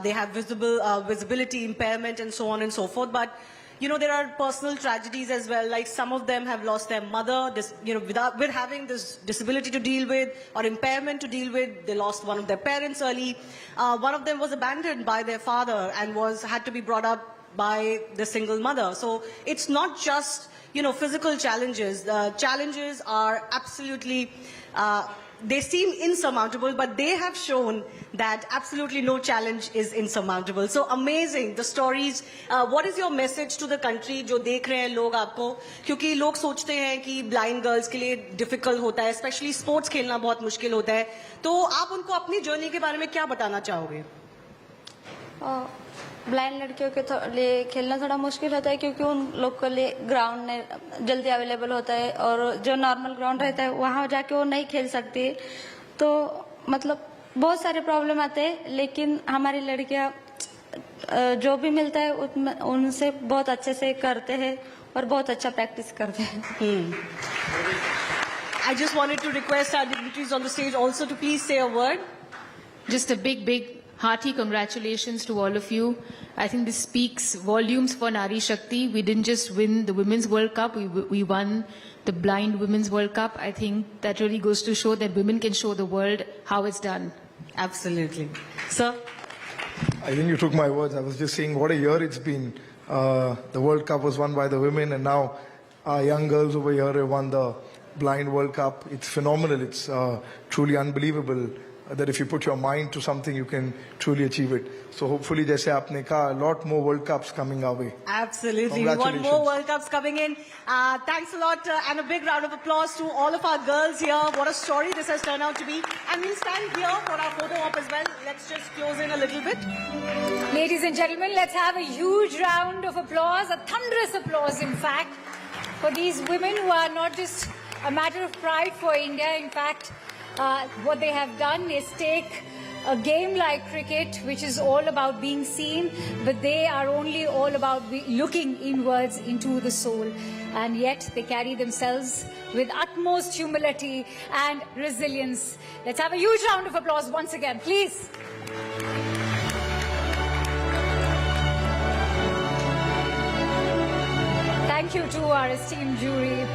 they have visibility, impairment, and so on and so forth. But, you know, there are personal tragedies as well. Like some of them have lost their mother, you know, with having this disability to deal with or impairment to deal with. They lost one of their parents early. One of them was abandoned by their father and had to be brought up by the single mother. So it's not just, you know, physical challenges. The challenges are absolutely, they seem insurmountable, but they have shown that absolutely no challenge is insurmountable. So amazing, the stories. What is your message to the country जो देख रहे हैं लोग आपको? क्योंकि लोग सोचते हैं कि blind girls के लिए difficult होता है, especially sports खेलना बहुत मुश्किल होता है। तो आप उनको अपनी journey के बारे में क्या बताना चाहोगे? ब्लाइंड लड़कियों के लिए खेलना थोड़ा मुश्किल होता है क्योंकि उन लोग के लिए ग्राउंड जल्दी अवेलेबल होता है, और जो नॉर्मल ग्राउंड रहता है वहाँ जाके वो नहीं खेल सकती। तो मतलब बहुत सारे प्रॉब्लम आते हैं, लेकिन हमारी लड़कियाँ जो भी मिलता है उनसे बहुत अच्छे से करते हैं और बहुत अच्छा प्रैक्टिस करते हैं। I just wanted to request our dignitaries on the stage also to please say a word. Just a big hearty congratulations to all of you. I think this speaks volumes for Nari Shakti. We didn't just win the Women's World Cup, we won the Blind Women's World Cup. I think that really goes to show that women can show the world how it's done. Absolutely. Sir? I think you took my words. I was just saying what a year it's been. The World Cup was won by the women, and now our young girls over here have won the Blind World Cup. It's phenomenal. It's truly unbelievable that if you put your mind to something, you can truly achieve it. So hopefully, jaise aapne kaha, a lot more World Cups coming our way. Absolutely. We want more World Cups coming in. Thanks a lot, and a big round of applause to all of our girls here. What a story this has turned out to be. And we'll stand here for our photo op as well. Let's just close in a little bit. Ladies and gentlemen, let's have a huge round of applause, a thunderous applause, in fact, for these women who are not just a matter of pride for India. In fact, what they have done is take a game like cricket, which is all about being seen, but they are only all about looking inwards into the soul. And yet they carry themselves with utmost humility and resilience. Let's have a huge round of applause once again, please. Thank you to our esteemed jury.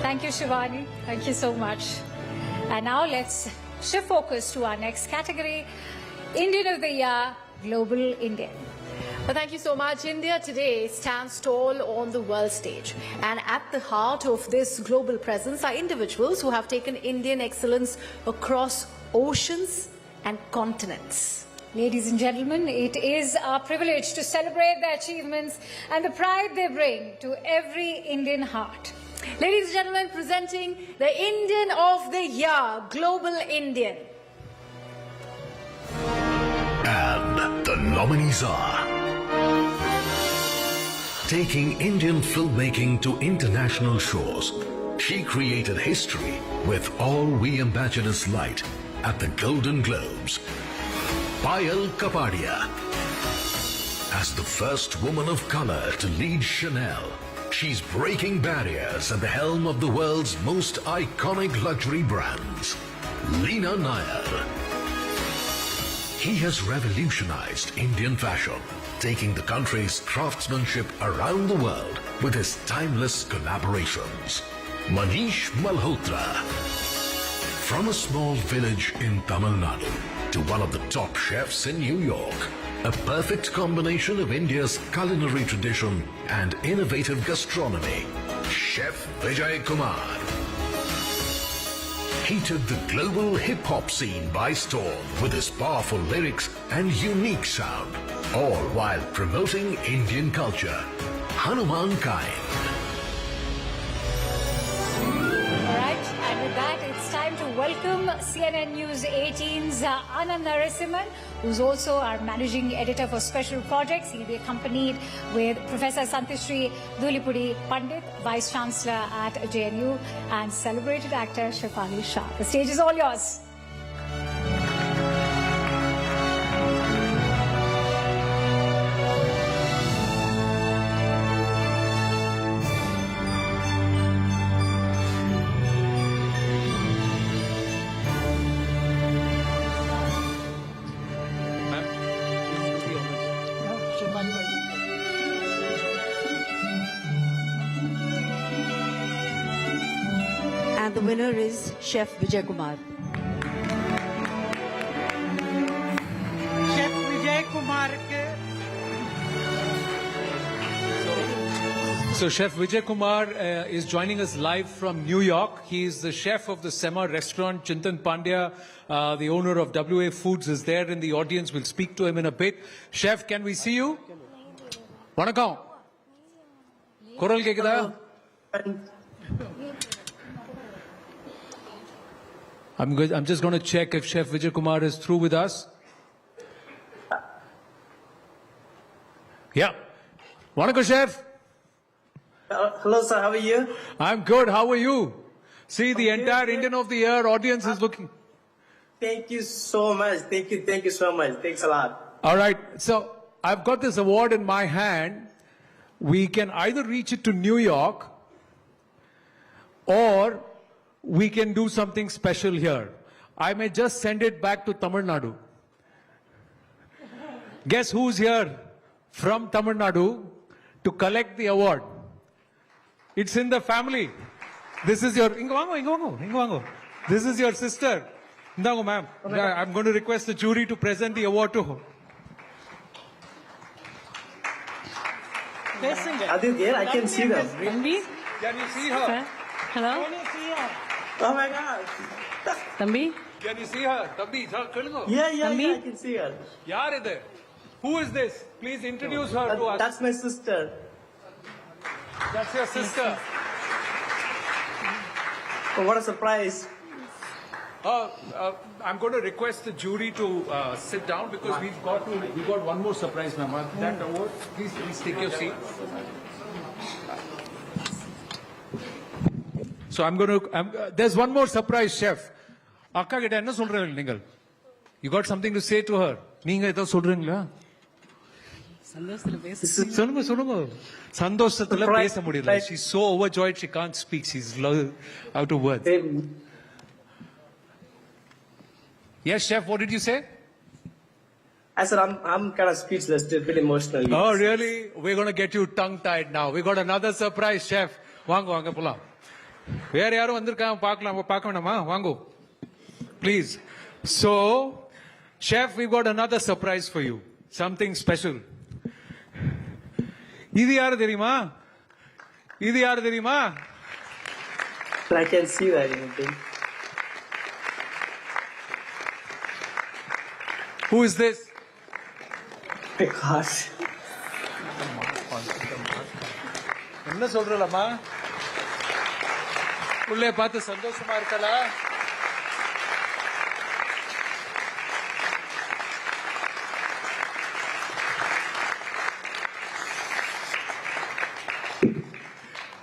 Thank you, Shivani. Thank you so much. And now let's shift focus to our next category, Indian of the Year, Global Indian. Well, thank you so much. India today stands tall on the world stage. And at the heart of this global presence are individuals who have taken Indian excellence across oceans and continents. Ladies and gentlemen, it is our privilege to celebrate their achievements and the pride they bring to every Indian heart. Ladies and gentlemen, presenting the Indian of the Year, Global Indian. And the nominees are: taking Indian filmmaking to international shores, she created history with All We Ambassadors Light at the Golden Globes. Payal Kapadia. As the first woman of color to lead Chanel, she's breaking barriers at the helm of the world's most iconic luxury brands. Leena Nair. He has revolutionized Indian fashion, taking the country's craftsmanship around the world with his timeless collaborations. Manish Malhotra. From a small village in Tamil Nadu to one of the top chefs in New York, a perfect combination of India's culinary tradition and innovative gastronomy, Chef Vijay Kumar. He took the global hip-hop scene by storm with his powerful lyrics and unique sound, all while promoting Indian culture. Harmanpreet. All right, and with that, it's time to welcome CNN News 18's Anand Narasimhan, who's also our managing editor for special projects. He'll be accompanied with Professor Santishri Dhulipudi Pandit, Vice Chancellor at JNU, and celebrated actor Shefali Shah. The stage is all yours. And the winner is Chef Vijay Kumar. Chef Vijay Kumar ke So Chef Vijay Kumar is joining us live from New York. He is the chef of the Sema restaurant. Chintan Pandya, the owner of WA Foods, is there in the audience. We'll speak to him in a bit. Chef, can we see you? Vanakkam. Koral kekida? I'm just going to check if Chef Vijay Kumar is through with us. Yeah. Vanakkam, Chef. Hello, sir. How are you? I'm good. How are you? See, the entire Indian of the Year audience is looking. Thank you so much. Thank you so much. Thanks a lot. All right. So I've got this award in my hand. We can either reach it to New York or we can do something special here. I may just send it back to Tamil Nadu. Guess who's here from Tamil Nadu to collect the award? It's in the family. This is your... Ingo. This is your sister. Indango, ma'am. I'm going to request the jury to present the award to her. Are they there? I can see them. Can you see her? Hello? Oh my God. Tambi? Can you see her? Tambi, Yeah, I can see her. Yaar idhar. Who is this? Please introduce her to us. That's my sister. That's your sister. Oh, what a surprise. I'm going to request the jury to sit down because we've got one more surprise, ma'am. That award, please take your seat. So I'm going to. There's one more surprise, chef. Akka கிட்ட என்ன சொல்றீங்க நீங்கள்? You got something to say to her? நீங்க ஏதோ சொல்றீங்களா? சொல்லுங்க. சந்தோஷத்துல பேச முடியல. She's so overjoyed she can't speak. She's out of words. Yes, chef, what did you say? I said I'm kind of speechless, a bit emotional. Oh, really? We're going to get you tongue-tied now. We got another surprise, chef. வாங்க போலாம். வேற யாரும் வந்திருக்காங்க பார்க்க வேண்டாமா? வாங்க. Please. So, chef, we've got another surprise for you. Something special. இது யாரு தெரியுமா? I can see that anything. Who is this? My gosh. என்ன சொல்றலம்மா? உள்ளே பார்த்து சந்தோஷமா இருக்கலா?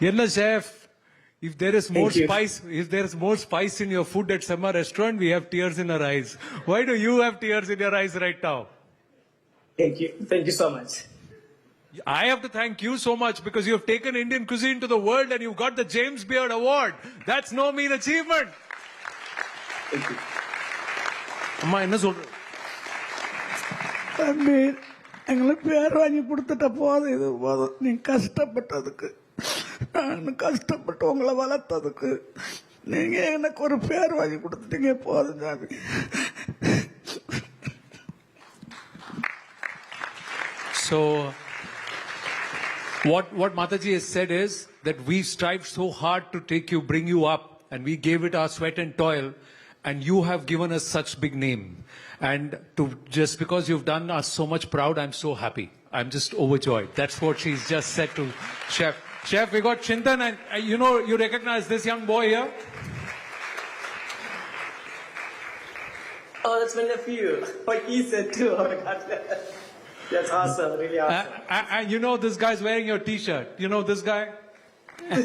Yenna chef, if there is more spice in your food at Sama restaurant, we have tears in our eyes. Why do you have tears in your eyes right now? Thank you so much. I have to thank you so much because you have taken Indian cuisine to the world and you got the James Beard Award. That's no mean achievement. Thank you. Amma enna solra? தம்பி எங்களுக்கு பேர் வாங்கி கொடுத்துட்ட போதும் இது போதும். நீ கஷ்டப்பட்டதுக்கு நான் கஷ்டப்பட்டு உங்களை வளர்த்ததுக்கு நீங்க எனக்கு ஒரு பேர் வாங்கி கொடுத்துட்டீங்க போதும் சாமி. So what Mataji has said is that we strived so hard to bring you up, and we gave it our sweat and toil, and you have given us such big name. And just because you've done us so much proud, I'm so happy. I'm just overjoyed. That's what she's just said to Chef. Chef, we got Chintan, and you recognize this young boy here? Oh, that's my nephew. Like he said too. Oh my God. That's awesome, really awesome. And this guy's wearing your t-shirt. You know this guy? Oh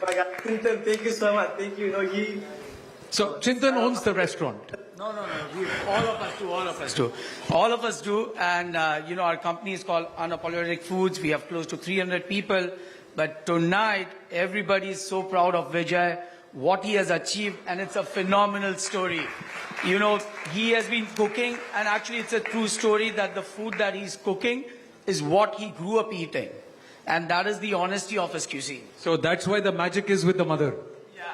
my God, Chintan, thank you so much. Thank you. So Chintan owns the restaurant. No. All of us do. And, our company is called Unapologetic Foods. We have close to 300 people. But tonight, everybody is so proud of Vijay, what he has achieved. And it's a phenomenal story. He has been cooking. And actually, it's a true story that the food that he's cooking is what he grew up eating. And that is the honesty of his cuisine. So that's why the magic is with the mother.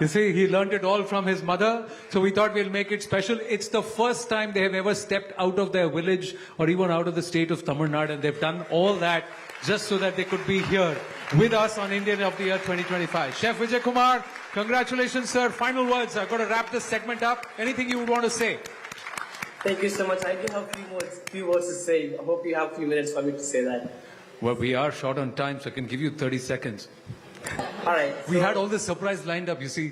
You see, he learned it all from his mother. So we thought we'll make it special. It's the first time they have ever stepped out of their village or even out of the state of Tamil Nadu. And they've done all that just so that they could be here with us on Indian of the Year 2025. Chef Vijay Kumar, congratulations, sir. Final words. I've got to wrap this segment up. Anything you would want to say? Thank you so much. I do have few words to say. I hope you have a few minutes for me to say that. Well, we are short on time, so I can give you 30 seconds. All right. We had all this surprise lined up, you see.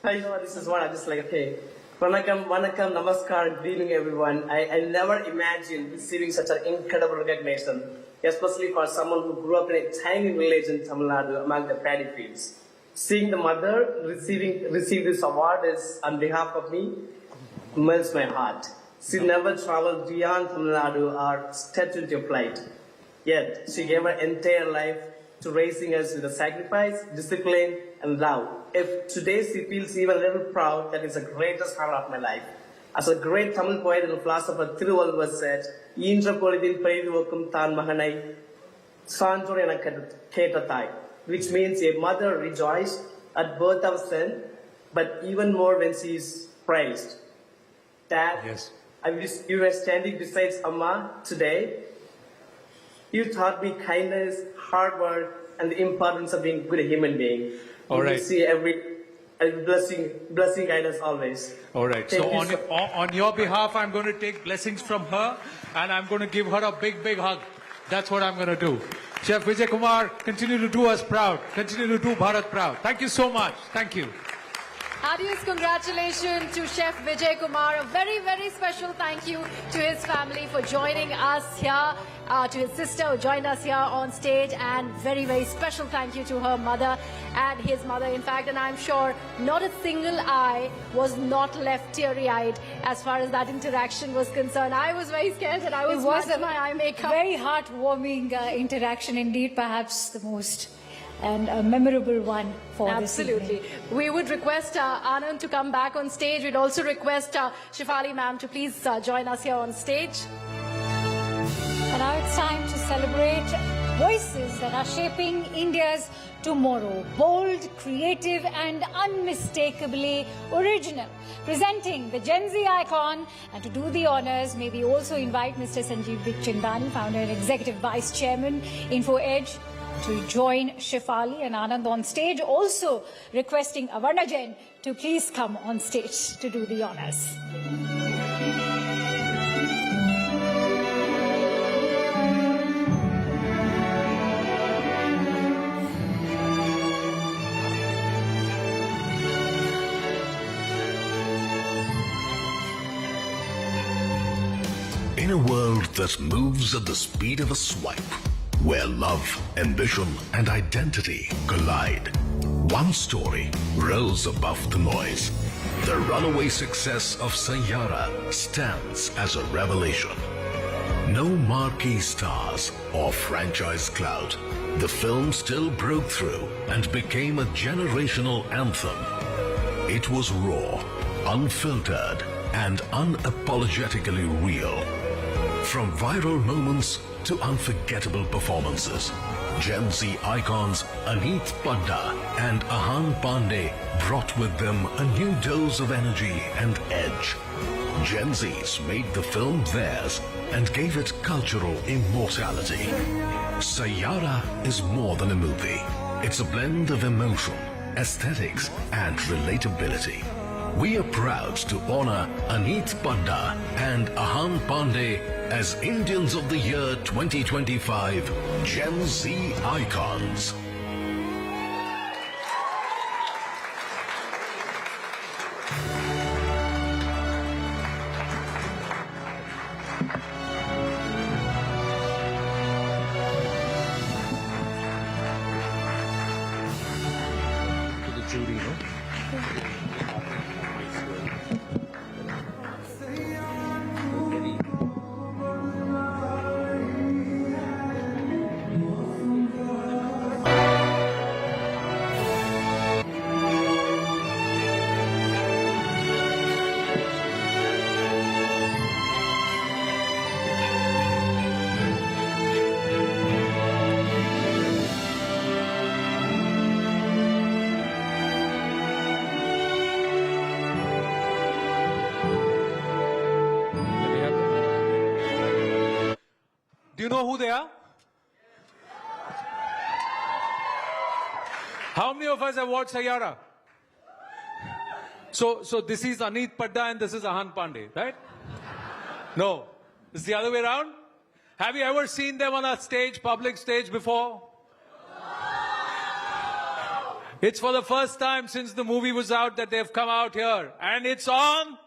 This is what I'm just like, okay. Vanakkam, namaskar, good evening everyone. I never imagined receiving such an incredible recognition, especially for someone who grew up in a tiny village in Tamil Nadu among the paddy fields. Seeing the mother receive this award is, on behalf of me, melts my heart. She never traveled beyond Tamil Nadu or stepped into a flight. Yet, she gave her entire life to raising us with a sacrifice, discipline, and love. If today she feels even a little proud, that is the greatest honor of my life. As a great Tamil poet and philosopher Thiruvalluvar said, "ஈன்ற பொழுதில் பெரிதுவக்கும் தான் மகனை சான்றோர் என கேட்ட தாய்," which means a mother rejoiced at birth of son, but even more when she is praised. Dad, yes. I wish you were standing beside Amma today. You taught me kindness, hard work, and the importance of being a good human being. All right. You see every blessing guidance always. All right. So on your behalf, I'm going to take blessings from her, and I'm going to give her a big, big hug. That's what I'm going to do. Chef Vijay Kumar, continue to do us proud. Continue to do Bharat proud. Thank you so much. Thank you. Heartiest congratulations to Chef Vijay Kumar. A very, very special thank you to his family for joining us here, to his sister who joined us here on stage, and very, very special thank you to her mother and his mother, in fact. And I'm sure not a single eye was not left teary-eyed as far as that interaction was concerned. I was very scared and I was my eye makeup. Very heartwarming interaction indeed, perhaps the most and a memorable one for Absolutely. this evening. We would request Anand to come back on stage. We'd also request Shefali ma'am to please join us here on stage. And now it's time to celebrate voices that are shaping India's tomorrow. Bold, creative and unmistakably original. Presenting the Gen Z icon, and to do the honours, may we also invite Mr. Sanjeev Bikhchandani, founder and executive vice chairman, Info Edge, to join Shefali and Anand on stage. Also requesting Avarna Jain to please come on stage to do the honours. In a world that moves at the speed of a swipe, where love, ambition and identity collide, one story rose above the noise. The runaway success of Sayyara stands as a revelation. No marquee stars or franchise clout, the film still broke through and became a generational anthem. It was raw, unfiltered and unapologetically real. From viral moments to unforgettable performances, Gen Z icons Aneet Padda and Ahan Pandey brought with them a new dose of energy and edge. Gen Zs made the film theirs and gave it cultural immortality. Sayyara is more than a movie. It's a blend of emotion, aesthetics and relatability. We are proud to honor Aneet Padda and Ahan Pandey as Indians of the Year 2025 Gen Z icons. To the jury, no? Do you know who they are? How many of us have watched Sayyara? So this is Aneet Padda and this is Ahan Pandey, right? No. It's the other way around? Have you ever seen them on a stage, public stage before? It's for the first time since the movie was out that they've come out here. And it's on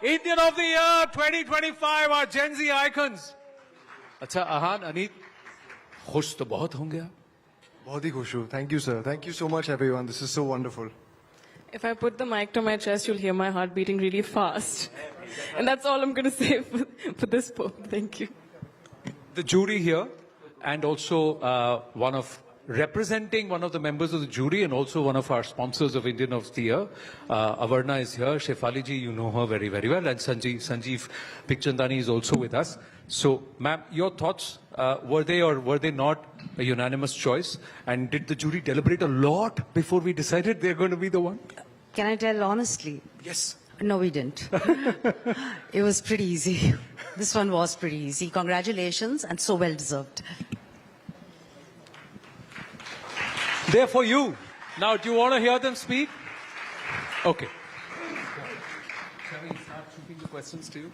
Indian of the Year 2025, our Gen Z icons. अच्छा आहान अनीत खुश तो बहुत होंगे आप बहुत ही खुश हूँ. Thank you, sir. Thank you so much, everyone. This is so wonderful. If I put the mic to my chest, you'll hear my heart beating really fast. And that's all I'm going to say for this poem. Thank you. The jury here, and also representing one of the members of the jury and also one of our sponsors of Indian of the Year. Avarna is here. Shefali ji, you know her very, very well. And Sanjeev Bikhchandani is also with us. So, ma'am, your thoughts, were they or were they not a unanimous choice? And did the jury deliberate a lot before we decided they're going to be the one? Can I tell honestly? Yes. No, we didn't. It was pretty easy. This one was pretty easy. Congratulations, and so well deserved. They're for you. Now, do you want to hear them speak? Okay. Shall we start shooting the questions to you?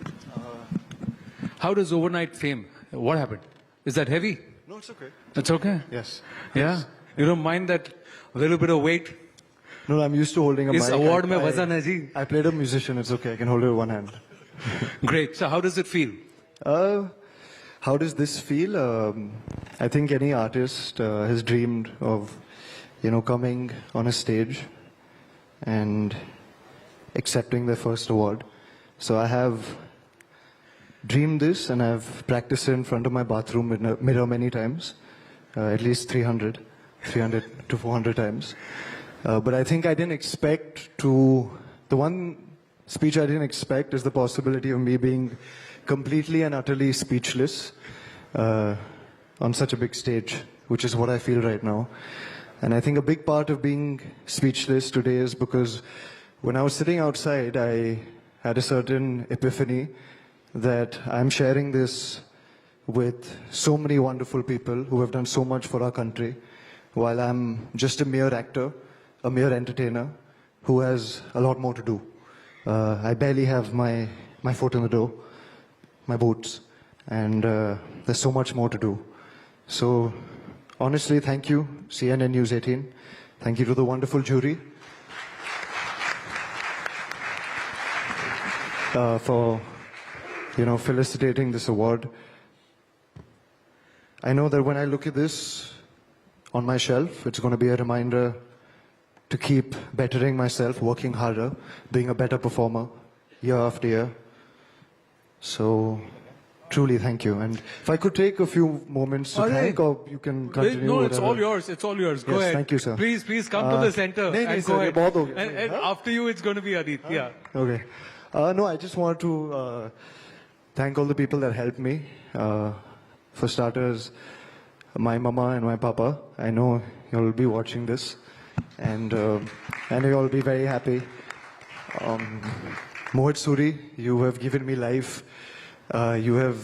How does overnight fame? What happened? Is that heavy? No, it's okay. It's okay? Yes. Yeah? You don't mind that little bit of weight? No, I'm used to holding a mic. Is award mein wazan hai ji? I played a musician. It's okay. I can hold it with one hand. Great. So how does it feel? How does this feel? I think any artist has dreamed of, coming on a stage and accepting their first award. So I have dreamed this, and I've practiced it in front of my bathroom mirror many times, at least 300 to 400 times. But I think I didn't expect the one speech I didn't expect is the possibility of me being completely and utterly speechless on such a big stage, which is what I feel right now. And I think a big part of being speechless today is because when I was sitting outside, I had a certain epiphany that I'm sharing this with so many wonderful people who have done so much for our country, while I'm just a mere actor, a mere entertainer, who has a lot more to do. I barely have my foot in the door, my boots, and there's so much more to do. So honestly, thank you, CNN-News18. Thank you to the wonderful jury for felicitating this award. I know that when I look at this on my shelf, it's going to be a reminder to keep bettering myself, working harder, being a better performer year after year. So truly thank you. And if I could take a few moments to thank, or you can continue. No, it's all yours. It's all yours. Go Yes, ahead. Thank you, sir. Please come to the center and go ahead. And after you, it's going to be Aneet. Yeah. Okay. No, I just want to thank all the people that helped me. For starters, my mama and my papa. I know you'll be watching this, and I know you'll be very happy. Mohit Suri, you have given me life. You have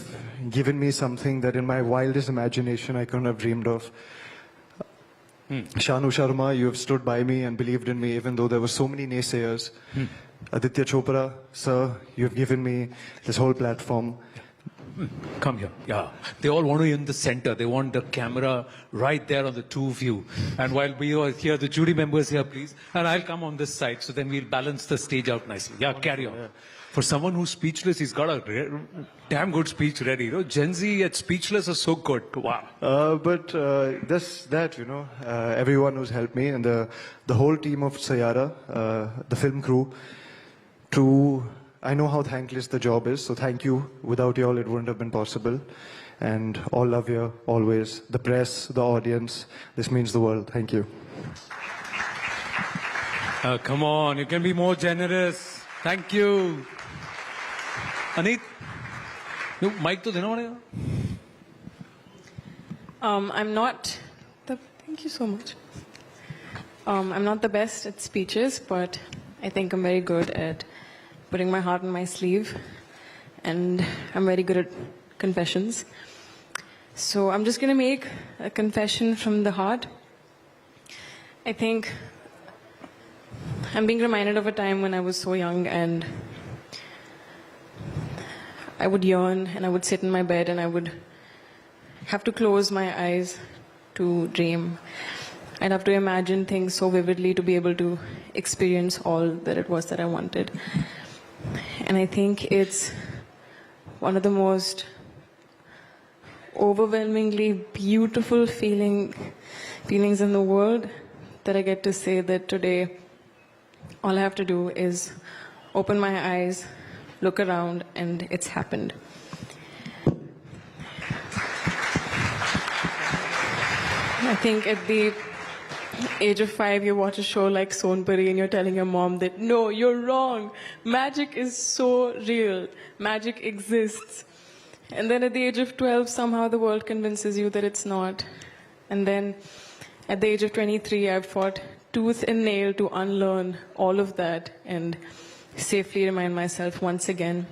given me something that in my wildest imagination I couldn't have dreamed of. Shanu Sharma, you have stood by me and believed in me even though there were so many naysayers. Aditya Chopra, sir, you have given me this whole platform. Come here. Yeah. They all want you in the center. They want the camera right there on the two of you. And while we are here, the jury members here, please. And I'll come on this side, so then we'll balance the stage out nicely. Yeah, carry on. Yeah. For someone who's speechless, he's got a damn good speech ready. Gen Z at speechless is so good. Wow. But everyone who's helped me and the whole team of Sayara, the film crew, I know how thankless the job is, so thank you. Without you all, it wouldn't have been possible. And all love you, always. The press, the audience, this means the world. Thank you. Come on, you can be more generous. Thank you. Aneet, no, mic to dena padega. Thank you so much. I'm not the best at speeches, but I think I'm very good at putting my heart on my sleeve, and I'm very good at confessions. So I'm just going to make a confession from the heart. I think I'm being reminded of a time when I was so young and I would yawn and I would sit in my bed and I would have to close my eyes to dream. I'd have to imagine things so vividly to be able to experience all that it was that I wanted. And I think it's one of the most overwhelmingly beautiful feelings in the world that I get to say that today all I have to do is open my eyes, look around, and it's happened. I think at the age of 5, you watch a show like Sonpuri and you're telling your mom that, no, you're wrong. Magic is so real. Magic exists. And then at the age of 12, somehow the world convinces you that it's not. And then at the age of 23, I've fought tooth and nail to unlearn all of that and safely remind myself once again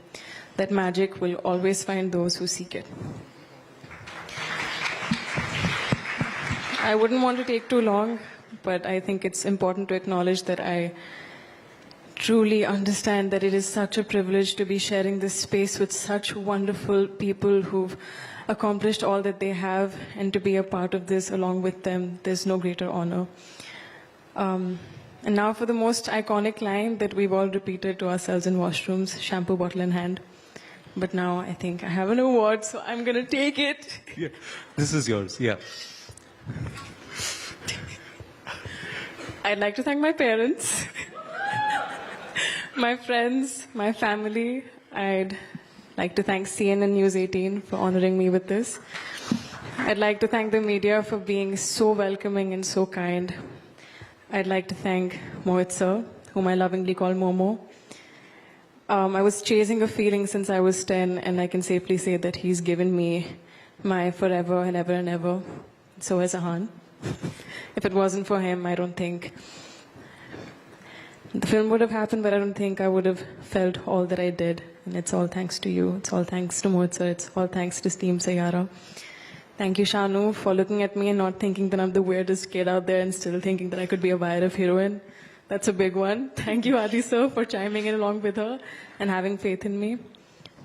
that magic will always find those who seek it. I wouldn't want to take too long, but I think it's important to acknowledge that I truly understand that it is such a privilege to be sharing this space with such wonderful people who've accomplished all that they have, and to be a part of this along with them. There's no greater honor. And now for the most iconic line that we've all repeated to ourselves in washrooms, shampoo bottle in hand. But now I think I have an award, so I'm going to take it. Yeah. This is yours, yeah. I'd like to thank my parents, my friends, my family. I'd like to thank CNN-News18 for honoring me with this. I'd like to thank the media for being so welcoming and so kind. I'd like to thank Mohit sir, whom I lovingly call Momo. I was chasing a feeling since I was 10, and I can safely say that he's given me my forever and ever and ever. So has Ahan. If it wasn't for him, I don't think the film would have happened, but I don't think I would have felt all that I did. And it's all thanks to you. It's all thanks to Mohit sir. It's all thanks to Team Sayara. Thank you, Shanu, for looking at me and not thinking that I'm the weirdest kid out there and still thinking that I could be a YRF heroine. That's a big one. Thank you, Adi sir, for chiming in along with her and having faith in me.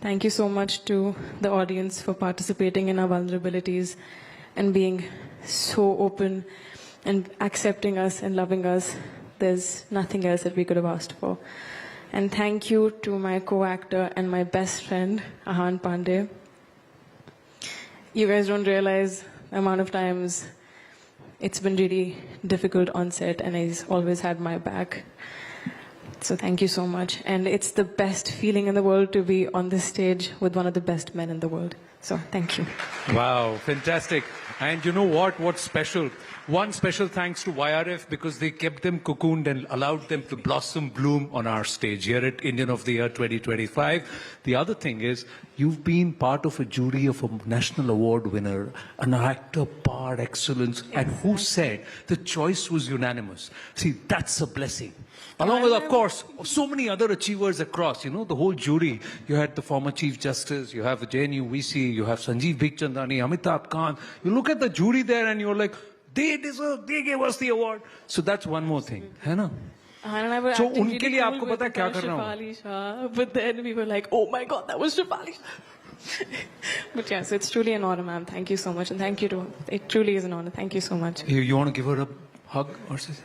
Thank you so much to the audience for participating in our vulnerabilities and being so open and accepting us and loving us. There's nothing else that we could have asked for. And thank you to my co-actor and my best friend, Ahan Pandey. You guys don't realize the amount of times it's been really difficult on set, and he's always had my back. So thank you so much. And it's the best feeling in the world to be on this stage with one of the best men in the world. So thank you. Wow, fantastic. And you know what? What's special? One special thanks to YRF because they kept them cocooned and allowed them to blossom, bloom on our stage here at Indian of the Year 2025. The other thing is, you've been part of a jury of a national award winner, an actor par excellence, and who said the choice was unanimous. See, that's a blessing. Along with, of course, so many other achievers across, you know, the whole jury. You had the former Chief Justice, you have the JNU VC, you have Sanjeev Bikhchandani, Amitabh Khan. You look at the jury there and you're like, they deserve, they gave us the award. So that's one more thing, है ना? So उनके लिए आपको पता है क्या करना होगा? But then we were like, oh my God, that was Shefali Shah. But yes, it's truly an honor, ma'am. Thank you so much. And thank you to, it truly is an honor. Thank you so much. You want to give her a hug or something?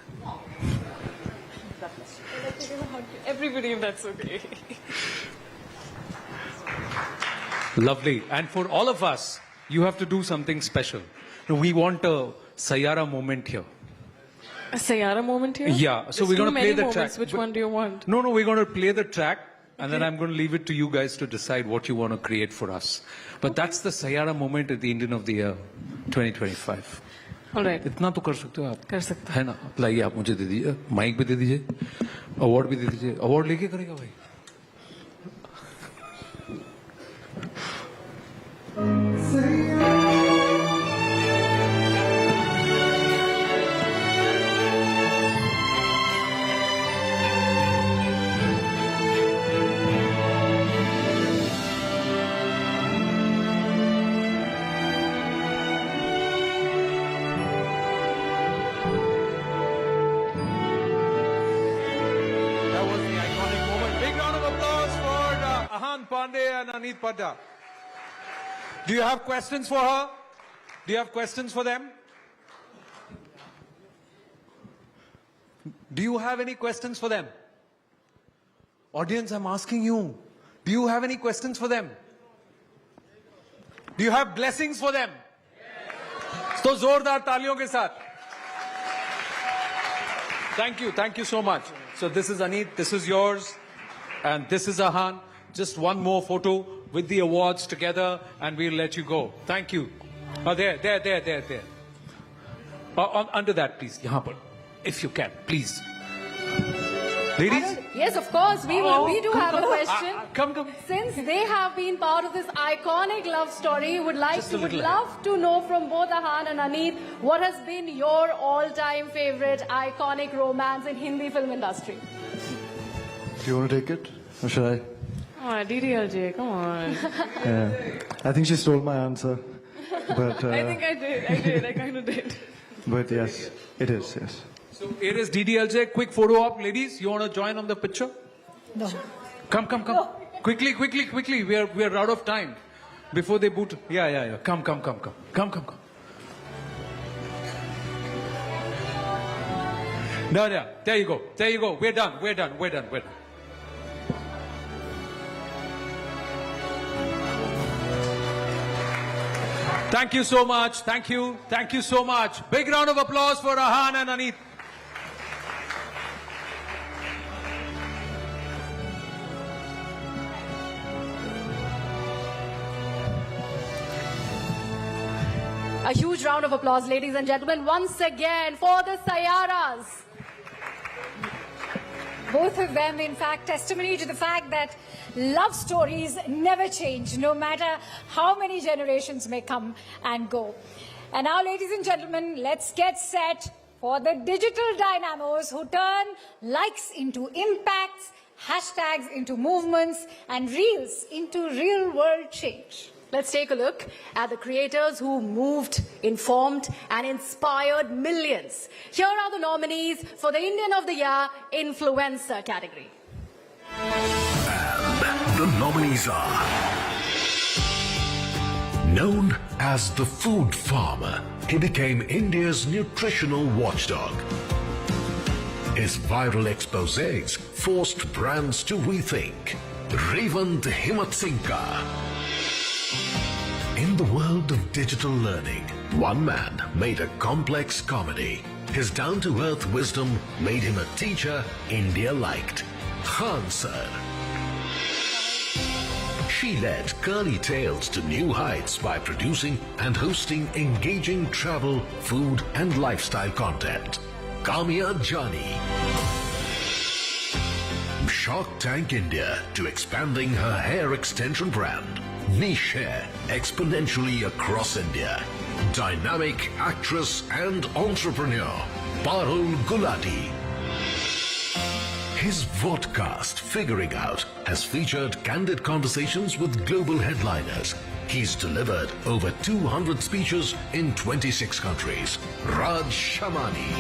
Everybody, if that's okay. Lovely. And for all of us, you have to do something special. We want a Sayara moment here. A Sayara moment here? Yeah. So we're going to play the track. Which one do you want? No, we're going to play the track. And then I'm going to leave it to you guys to decide what you want to create for us. But that's the Sayara moment at the Indian of the Year 2025. All right. इतना तो कर सकते हो आप. कर सकते है ना. लाइए आप मुझे दे दीजिए. माइक भी दे दीजिए. अवार्ड भी दे दीजिए. अवार्ड लेके करेगा भाई. And Aneet Padda. Do you have questions for her? Do you have questions for them? Do you have any questions for them? Audience, I'm asking you. Do you have any questions for them? Do you have blessings for them? So zordar taliyon ke saath. Thank you so much. So this is Aneet, this is yours, and this is Ahan. Just one more photo with the awards together and we'll let you go. Thank you. Oh, there. Under that, please. Yahan par. If you can, please. Ladies? Yes, of course. We do have a question. Come. Since they have been part of this iconic love story, would love to know from both Ahan and Aneet, what has been your all-time favorite iconic romance in Hindi film industry? Do you want to take it? Or should I? Oh, DDLJ, come on. Yeah. I think she stole my answer. But I think I did. I kind of did. But yes, it is, yes. So it is DDLJ. Quick photo op. Ladies, you want to join on the picture? No. Come. No. Quickly. We are out of time. Before they boot. Yeah. Come. No, there you go. There you go. We're done. We're done. We're done. We're done. Thank you so much. Thank you. Thank you so much. Big round of applause for Rahman and Aneet. A huge round of applause, ladies and gentlemen, once again for the Sayaras. Both of them, in fact, testimony to the fact that love stories never change, no matter how many generations may come and go. And now, ladies and gentlemen, let's get set for the digital dynamos who turn likes into impacts, hashtags into movements, and reels into real-world change. Let's take a look at the creators who moved, informed, and inspired millions. Here are the nominees for the Indian of the Year Influencer category. And the nominees are: known as the food farmer, he became India's nutritional watchdog. His viral exposés forced brands to rethink. Arvind Kejriwal. In the world of digital learning, one man made a complex comedy. His down-to-earth wisdom made him a teacher India liked. Khan Sir. She led curly tales to new heights by producing and hosting engaging travel, food and lifestyle content. Kamya Jani. Shark Tank India to expanding her hair extension brand. Niche hair exponentially across India. Dynamic actress and entrepreneur, Parul Gulati. His vodcast, Figuring Out, has featured candid conversations with global headliners. He's delivered over 200 speeches in 26 countries. Raj Shamani.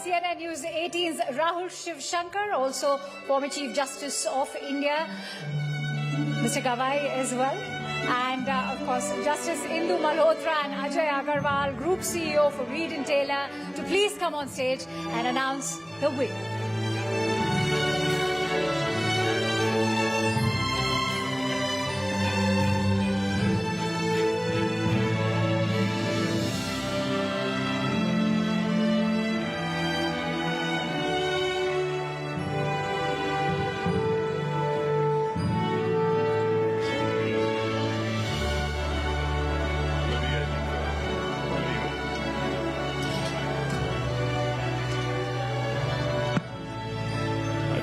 CNN News 18's Rahul Shiv Shankar, also former Chief Justice of India, Mr. Gavai as well, and of course Justice Indu Malhotra and Ajay Agarwal, Group CEO for Reed and Taylor, to please come on stage and announce the winner.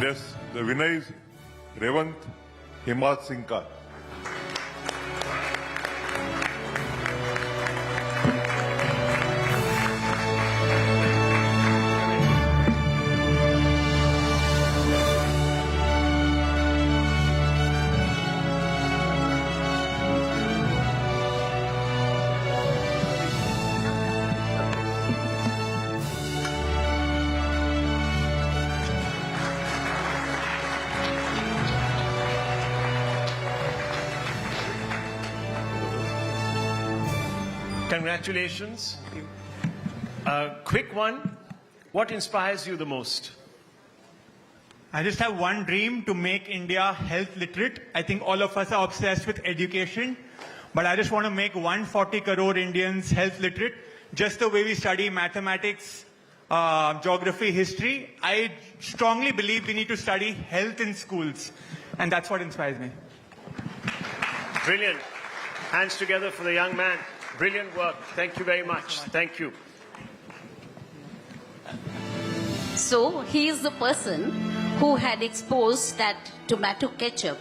Yes, the winner is Manmohan Singh. Congratulations. Quick one. What inspires you the most? I just have one dream: to make India health literate. I think all of us are obsessed with education, but I just want to make 140 crore Indians health literate, just the way we study mathematics, geography, history. I strongly believe we need to study health in schools, and that's what inspires me. Brilliant. Hands together for the young man. Brilliant work. Thank you very much. Thank you. So he is the person who had exposed that tomato ketchup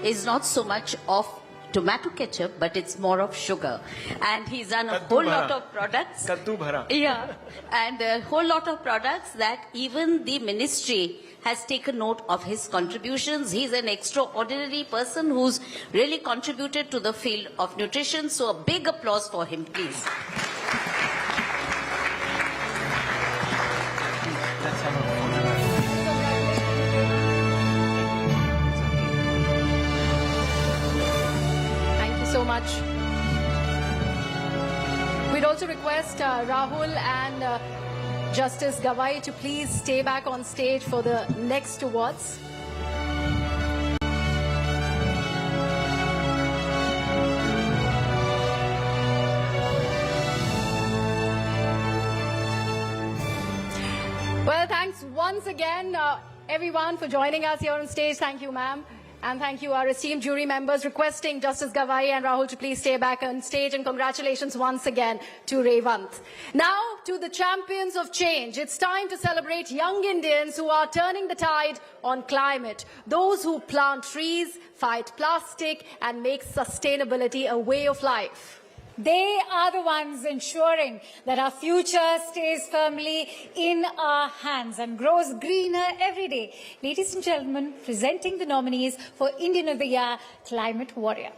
is not so much of tomato ketchup, but it's more of sugar. And he's done a whole lot of products. Kaddu bhara. Yeah. And a whole lot of products that even the ministry has taken note of his contributions. He's an extraordinary person who's really contributed to the field of nutrition. So a big applause for him, please. Thank you so much. We'd also request Rahul and Justice Gawai to please stay back on stage for the next awards. Well, thanks once again, everyone, for joining us here on stage. Thank you, ma'am. And thank you, our esteemed jury members, requesting Justice Gawai and Rahul to please stay back on stage. And congratulations once again to Revant. Now, to the champions of change. It's time to celebrate young Indians who are turning the tide on climate. Those who plant trees, fight plastic, and make sustainability a way of life. They are the ones ensuring that our future stays firmly in our hands and grows greener every day. Ladies and gentlemen, presenting the nominees for Indian of the Year, Climate Warrior.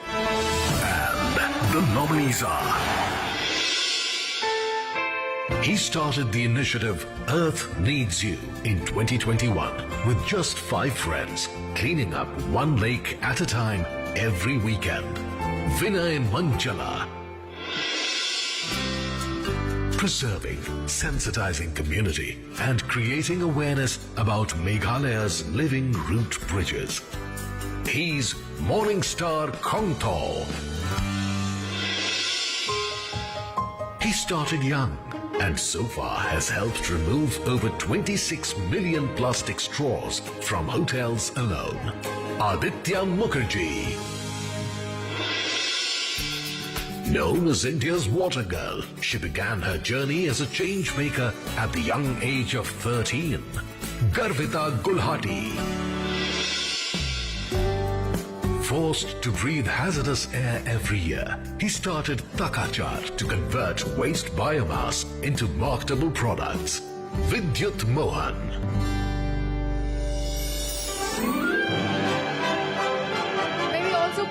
And the nominees are... He started the initiative Earth Needs You in 2021 with just 5 friends, cleaning up 1 lake at a time every weekend. Vinay Manchala. Preserving, sensitizing community and creating awareness about Meghalaya's living root bridges. He's Morning Star Kongtol. He started young and so far has helped remove over 26 million plastic straws from hotels alone. Aditya Mukherjee. Known as India's water girl, she began her journey as a change maker at the young age of 13. Garvita Gulhati. Forced to breathe hazardous air every year, he started Takachar to convert waste biomass into marketable products. Vidyut Mohan.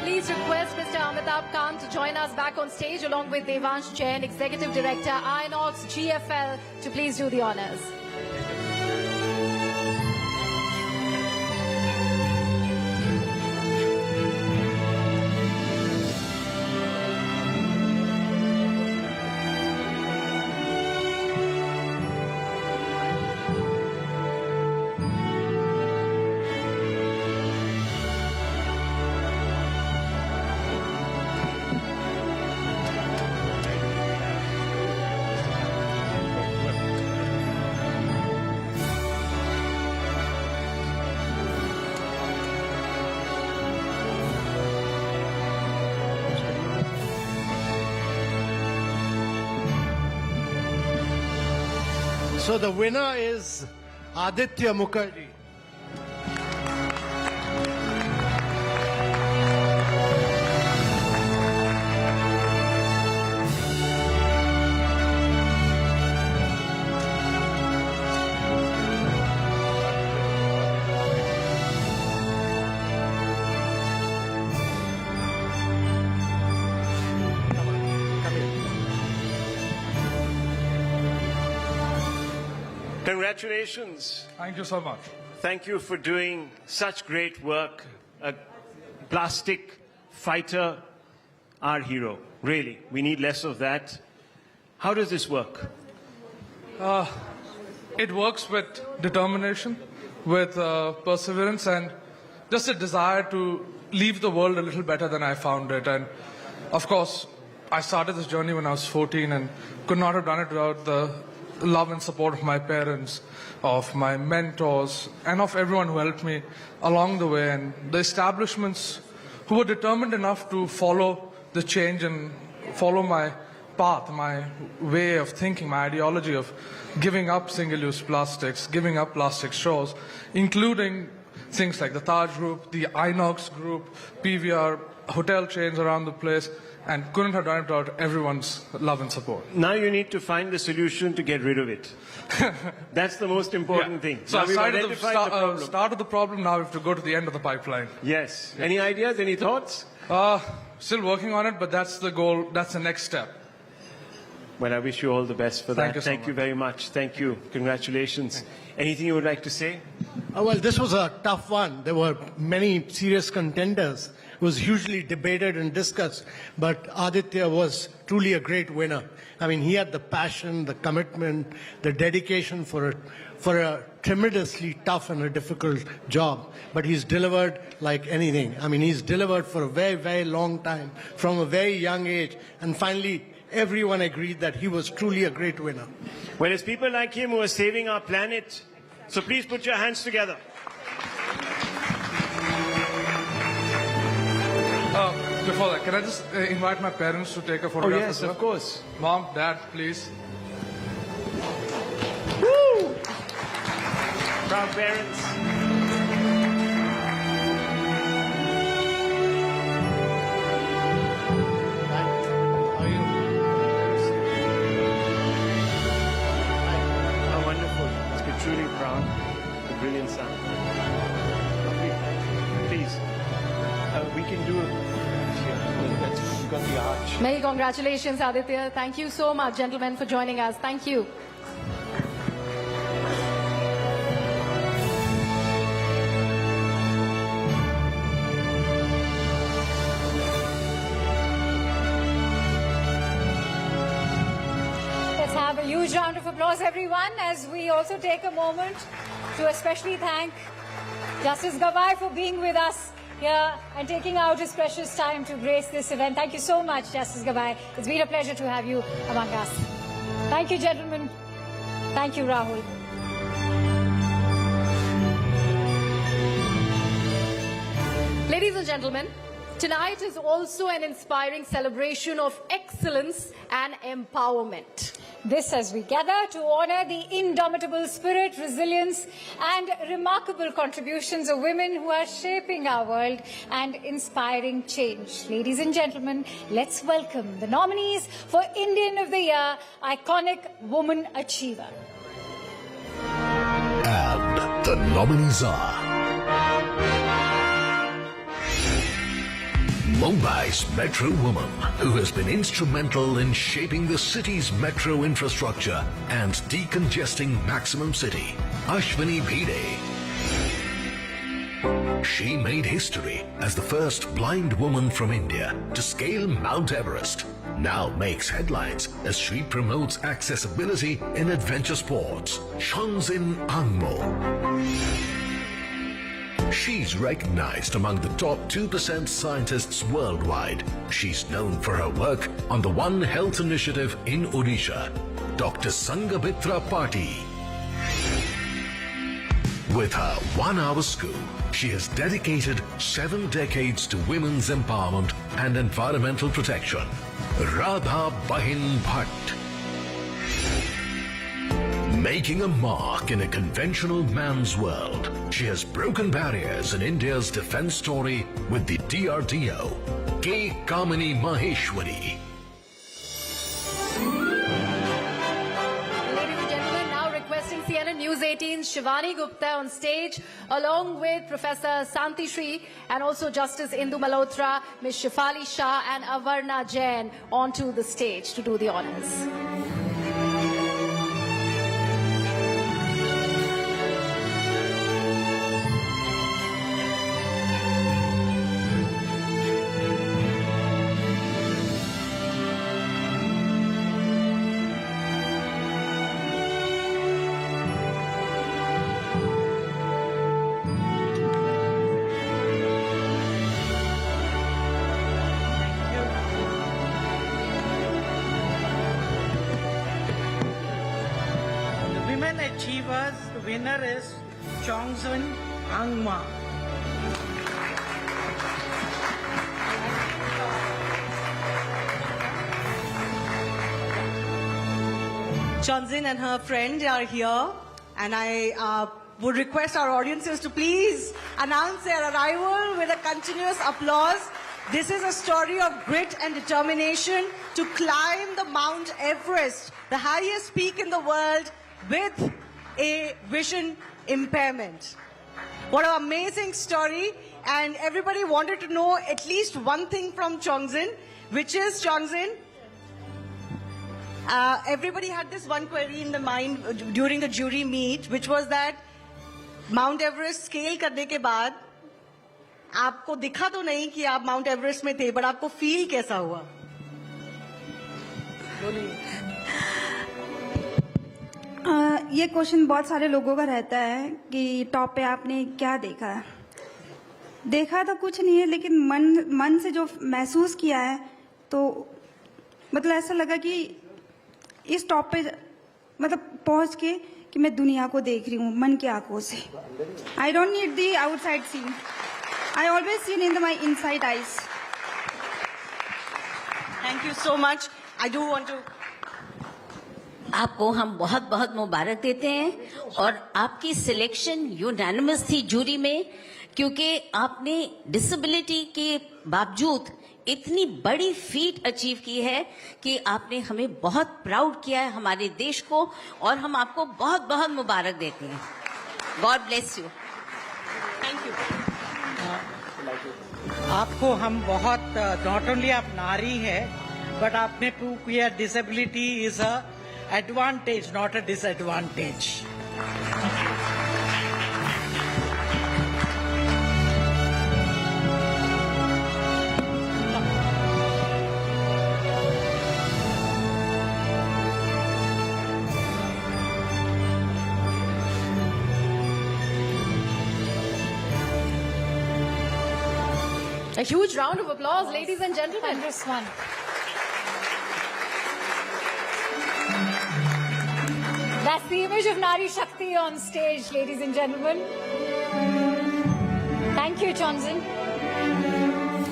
Please request Mr. Amitabh Khan to join us back on stage along with Devansh Jain, Executive Director, Inox GFL, to please do the honors. So the winner is Aditya Mukherjee. Congratulations. Thank you so much. Thank you for doing such great work. A plastic fighter, our hero. Really, we need less of that. How does this work? It works with determination, with perseverance, and just a desire to leave the world a little better than I found it. And of course, I started this journey when I was 14 and could not have done it without the love and support of my parents, of my mentors, and of everyone who helped me along the way, and the establishments who were determined enough to follow the change and follow my path, my way of thinking, my ideology of giving up single-use plastics, giving up plastic straws, including things like the Taj Group, the Inox Group, PVR, hotel chains around the place, and couldn't have done it without everyone's love and support. Now you need to find the solution to get rid of it. That's the most important thing. So now I started the start of the problem, now we have to go to the end of the pipeline. Yes. Any ideas, any thoughts? Still working on it, but that's the goal, that's the next step. Well, I wish you all the best for that. Thank you very much. Thank you. Congratulations. Anything you would like to say? Well, this was a tough one. There were many serious contenders. was hugely debated and discussed, but Aditya was truly a great winner. I mean, he had the passion, the commitment, the dedication for a tremendously tough and a difficult job, but he's delivered like anything. I mean, he's delivered for a very, very long time, from a very young age, and finally everyone agreed that he was truly a great winner. Well, it's people like him who are saving our planet. So please put your hands together. Before that, can I just invite my parents to take a photograph? Oh, yes, of course. Mom, Dad, please. Woo! Proud parents. How wonderful. Must be truly proud. The brilliant son. Please, we can do it. We've got the arch. Many congratulations, Aditya. Thank you so much, gentlemen, for joining us. Thank you. Let's have a huge round of applause, everyone, as we also take a moment to especially thank Justice Gawai for being with us here and taking out his precious time to grace this event. Thank you so much, Justice Gawai. It's been a pleasure to have you among us. Thank you, gentlemen. Thank you, Rahul. Ladies and gentlemen, tonight is also an inspiring celebration of excellence and empowerment. This as we gather to honor the indomitable spirit, resilience and remarkable contributions of women who are shaping our world and inspiring change. Ladies and gentlemen, let's welcome the nominees for Indian of the Year, Iconic Woman Achiever. And the nominees are Mumbai's metro woman, who has been instrumental in shaping the city's metro infrastructure and decongesting Maximum City, Ashwini Bhide. She made history as the first blind woman from India to scale Mount Everest. Now makes headlines as she promotes accessibility in adventure sports, Chongzin Angmo. She's recognized among the top 2% scientists worldwide. She's known for her work on the One Health initiative in Odisha, Dr. Sangabitra Pati. With her 1 hour school, she has dedicated 7 decades to women's empowerment and environmental protection. Radha Bahin Bhatt. Making a mark in a conventional man's world, she has broken barriers in India's defense story with the DRDO. K. Kamini Maheshwari. Ladies and gentlemen, now requesting CNN-News18's Shivani Gupta on stage, along with Professor Santi Shri and also Justice Indu Malhotra, Ms. Shefali Shah and Avarna Jain onto the stage to do the honors. Achievers, the winner is Chongzin Angma. Chongzin and her friend are here, and I would request our audiences to please announce their arrival with a continuous applause. This is a story of grit and determination to climb the Mount Everest, the highest peak in the world, with a vision impairment. What an amazing story, and everybody wanted to know at least one thing from Chongzin, which is, Chongzin, everybody had this one query in the mind during the jury meet, which was that Mount Everest scale karne ke baad, आपको दिखा तो नहीं कि आप mount Everest में थे, but आपको feel कैसा हुआ? ये क्वेश्चन बहुत सारे लोगों का रहता है कि टॉप पे आपने क्या देखा है। देखा तो कुछ नहीं है, लेकिन मन से जो महसूस किया है, तो मतलब ऐसा लगा कि इस टॉप पे मतलब पहुंच के कि मैं दुनिया को देख रही हूँ मन की आंखों से। I don't need the outside scene, I always seen in my inside eyes. Thank you so much. I do want to आपको हम बहुत बहुत मुबारक देते हैं और आपकी सिलेक्शन यूनानिमस थी जूरी में, क्योंकि आपने डिसेबिलिटी के बावजूद इतनी बड़ी फीट अचीव की है कि आपने हमें बहुत प्राउड किया है, हमारे देश को, और हम आपको बहुत बहुत मुबारक देते हैं। God bless you. Thank you. आपको हम बहुत, नॉट ओनली आप नारी है, बट आपने प्रूव किया disability is a advantage, not a disadvantage. A huge round of applause, ladies and gentlemen. That's the image of Nari Shakti on stage, ladies and gentlemen. Thank you, Chonzin.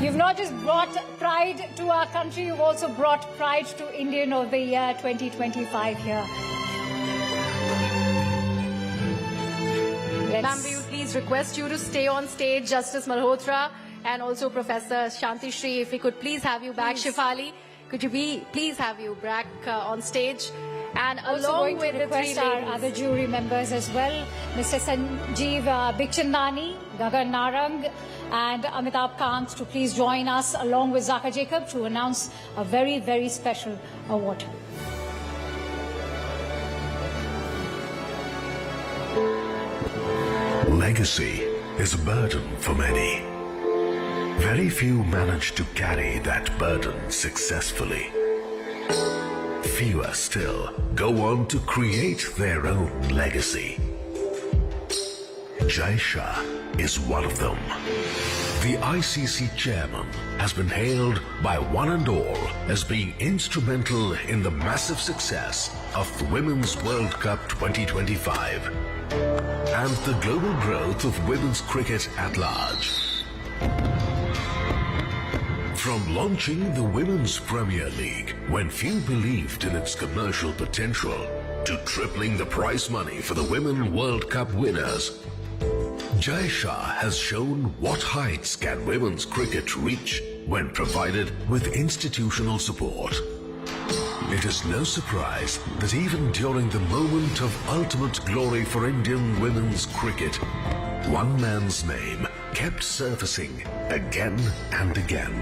You've not just brought pride to our country, you've also brought pride to Indian of the Year 2025 here. Ma'am, we would please request you to stay on stage, Justice Malhotra and also Professor Shanti Shri. If we could please have you back, Shifali, could you please have you back on stage? And Also along going with to the three request our ladies, other jury members as well, Mr. Sanjeev Bikchandani, Gagan Narang and Amitabh Kant, to please join us along with Zaka Jacob to announce a very, very special award. Legacy is a burden for many. Very few manage to carry that burden successfully. Fewer still go on to create their own legacy. Jai Shah is one of them. The ICC chairman has been hailed by one and all as being instrumental in the massive success of the Women's World Cup 2025 and the global growth of women's cricket at large. From launching the Women's Premier League when few believed in its commercial potential, to tripling the prize money for the Women World Cup winners, Jai Shah has shown what heights can women's cricket reach when provided with institutional support. It is no surprise that even during the moment of ultimate glory for Indian women's cricket, one man's name kept surfacing again and again.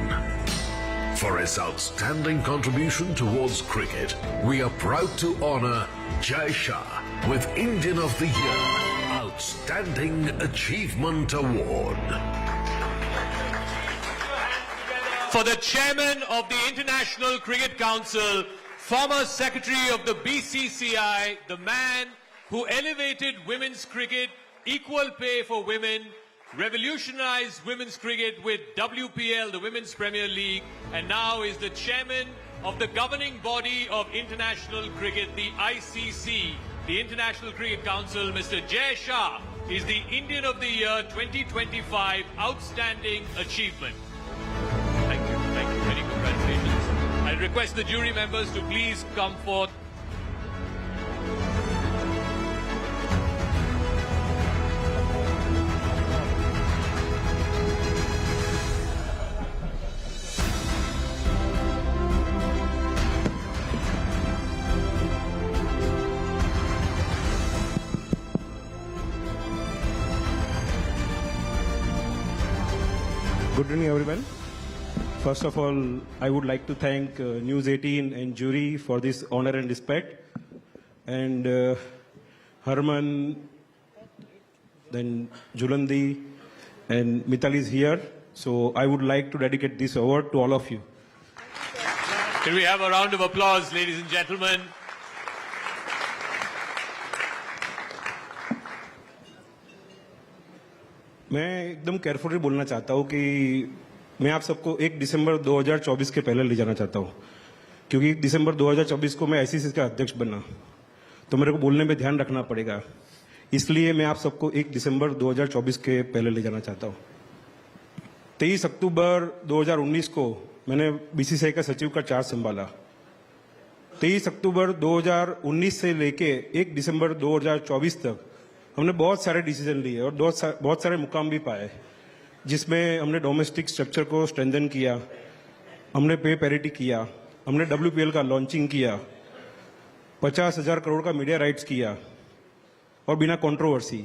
For his outstanding contribution towards cricket, we are proud to honor Jai Shah with Indian of the Year Outstanding Achievement Award. For the Chairman of the International Cricket Council, former Secretary of the BCCI, the man who elevated women's cricket, equal pay for women, revolutionized women's cricket with WPL, the Women's Premier League, and now is the chairman of the governing body of international cricket, the ICC, the International Cricket Council. Mr. Jai Shah is the Indian of the Year 2025 Outstanding Achievement. Thank you. Thank you. Many congratulations. I request the jury members to please come forth. Good evening, everyone. First of all, I would like to thank News 18 and jury for this honor and respect. And Harman, then Julandi, and Mitali is here. So I would like to dedicate this award to all of you. Can we have a round of applause, ladies and gentlemen? मैं एकदम carefully बोलना चाहता हूँ कि मैं आप सबको 1 दिसंबर 2024 के पहले ले जाना चाहता हूँ, क्योंकि 1 दिसंबर 2024 को मैं आईसीसी का अध्यक्ष बना, तो मेरे को बोलने में ध्यान रखना पड़ेगा। इसलिए मैं आप सबको 1 दिसंबर 2024 के पहले ले जाना चाहता हूँ। 23 अक्टूबर 2019 को मैंने बीसीसीआई का सचिव का चार्ज संभाला। 23 अक्टूबर 2019 से लेके 1 दिसंबर 2024 तक हमने बहुत सारे डिसीजन लिए और बहुत सारे मुकाम भी पाए, जिसमें हमने डोमेस्टिक स्ट्रक्चर को स्ट्रेंथन किया, हमने पे पैरिटी किया, हमने WPL का लॉन्चिंग किया, 50,000 करोड़ का मीडिया राइट्स किया और बिना controversy.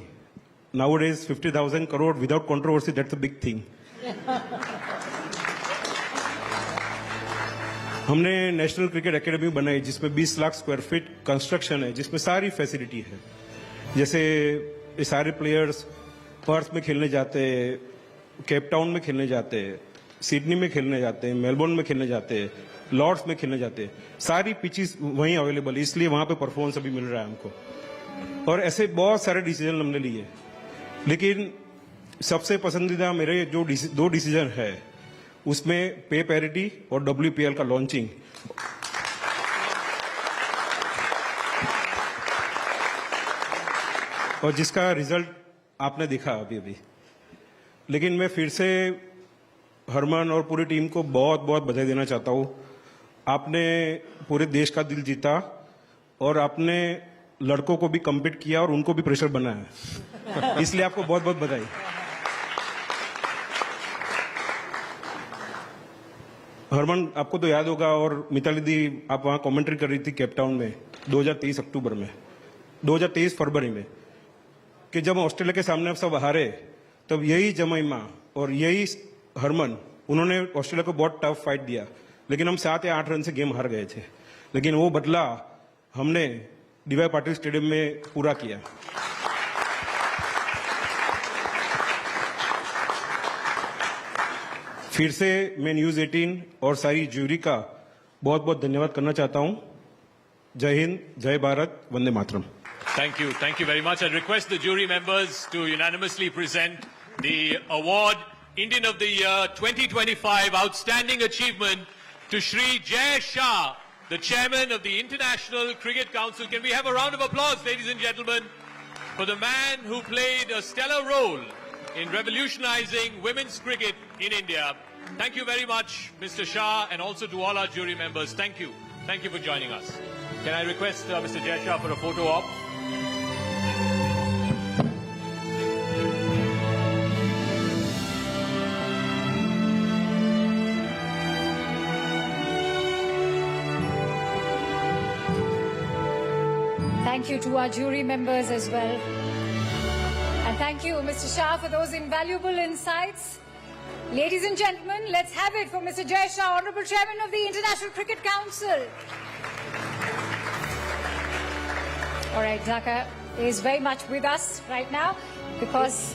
Nowadays 50,000 crore without controversy, that's a big thing. हमने नेशनल क्रिकेट एकेडमी बनाई जिसमें 20 लाख स्क्वायर फीट कंस्ट्रक्शन है, जिसमें सारी फैसिलिटी है। जैसे ये सारे प्लेयर्स पर्थ में खेलने जाते हैं, केप टाउन में खेलने जाते हैं, सिडनी में खेलने जाते हैं, मेलबोर्न में खेलने जाते हैं, लॉर्ड्स में खेलने जाते हैं, सारी पिचेस वहीं अवेलेबल है, इसलिए वहां पे परफॉर्मेंस अभी मिल रहा है हमको। और ऐसे बहुत सारे डिसीजन हमने लिए, लेकिन सबसे पसंदीदा मेरे जो 2 डिसीजन है उसमें पे पैरिटी और WPL का लॉन्चिंग। और जिसका रिजल्ट आपने देखा अभी। लेकिन मैं फिर से हरमन और पूरी टीम को बहुत बहुत बधाई देना चाहता हूँ। आपने पूरे देश का दिल जीता और आपने लड़कों को भी कम्पीट किया और उनको भी प्रेशर बनाया, इसलिए आपको बहुत बहुत बधाई। हरमन, आपको तो याद होगा, और मिताली दी आप वहां कमेंट्री कर रही थी केप टाउन में 2023 अक्टूबर में, 2023 फरवरी में, कि जब ऑस्ट्रेलिया के सामने आप सब हारे, तब यही जमाइमा और यही हरमन, उन्होंने ऑस्ट्रेलिया को बहुत टफ फाइट दिया, लेकिन हम 7 या 8 रन से गेम हार गए थे, लेकिन वो बदला हमने डीवाई पाटिल स्टेडियम में पूरा किया। फिर से मैं न्यूज 18 और सारी ज्यूरी का बहुत बहुत धन्यवाद करना चाहता हूं। जय हिंद, जय Bharat, Vande Mataram. Thank you very much. I request the jury members to unanimously present the award Indian of the Year 2025 Outstanding Achievement to Shri Jai Shah, the Chairman of the International Cricket Council. Can we have a round of applause, ladies and gentlemen, for the man who played a stellar role in revolutionizing women's cricket in India. Thank you very much, Mr. Shah, and also to all our jury members. Thank you. Thank you for joining us. Can I request Mr. Jai Shah for a photo op? Thank you to our jury members as well. And thank you, Mr. Shah, for those invaluable insights. Ladies and gentlemen, let's have it for Mr. Jai Shah, Honorable Chairman of the International Cricket Council. All right, Dhaka is very much with us right now because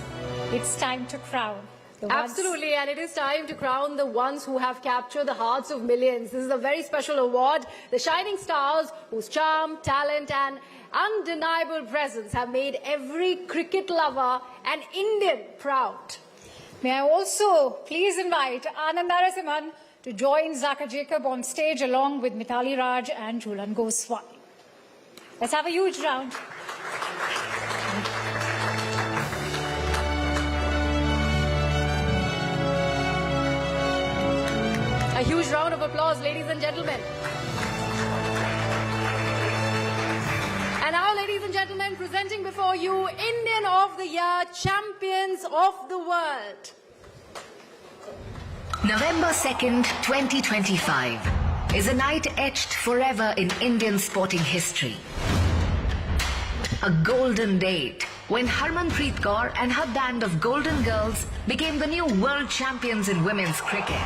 it's time to crown. Absolutely, and it is time to crown the ones who have captured the hearts of millions. This is a very special award. The shining stars whose charm, talent and undeniable presence have made every cricket lover and Indian proud. May I also please invite Anand Narasimhan to join Zaka Jacob on stage along with Mitali Raj and Jhulan Goswami. Let's have a huge round. A huge round of applause, ladies and gentlemen. And now, ladies and gentlemen, presenting before you Indian of the Year, Champions of the World. November 2nd, 2025 is a night etched forever in Indian sporting history. A golden date when Harmanpreet Kaur and her band of golden girls became the new world champions in women's cricket.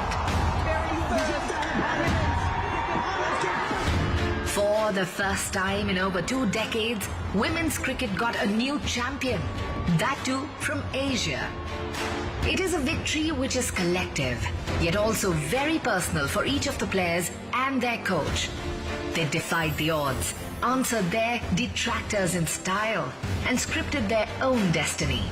For the first time in over 2 decades, women's cricket got a new champion, that too from Asia. It is a victory which is collective, yet also very personal for each of the players and their coach. They defied the odds, answered their detractors in style, and scripted their own destiny.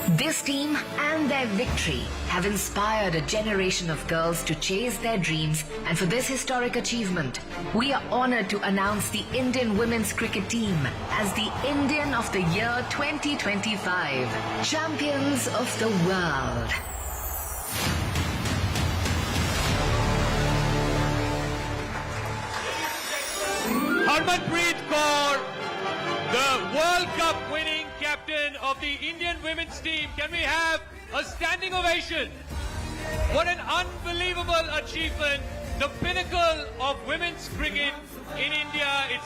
This team and their victory have inspired a generation of girls to chase their dreams, and for this historic achievement, we are honored to announce the Indian women's cricket team as the Indian of the Year 2025, champions of the world. Harmanpreet Kaur, the World Cup winning captain of the Indian women's team. Can we have a standing ovation? What an unbelievable achievement. The pinnacle of women's cricket in India. It's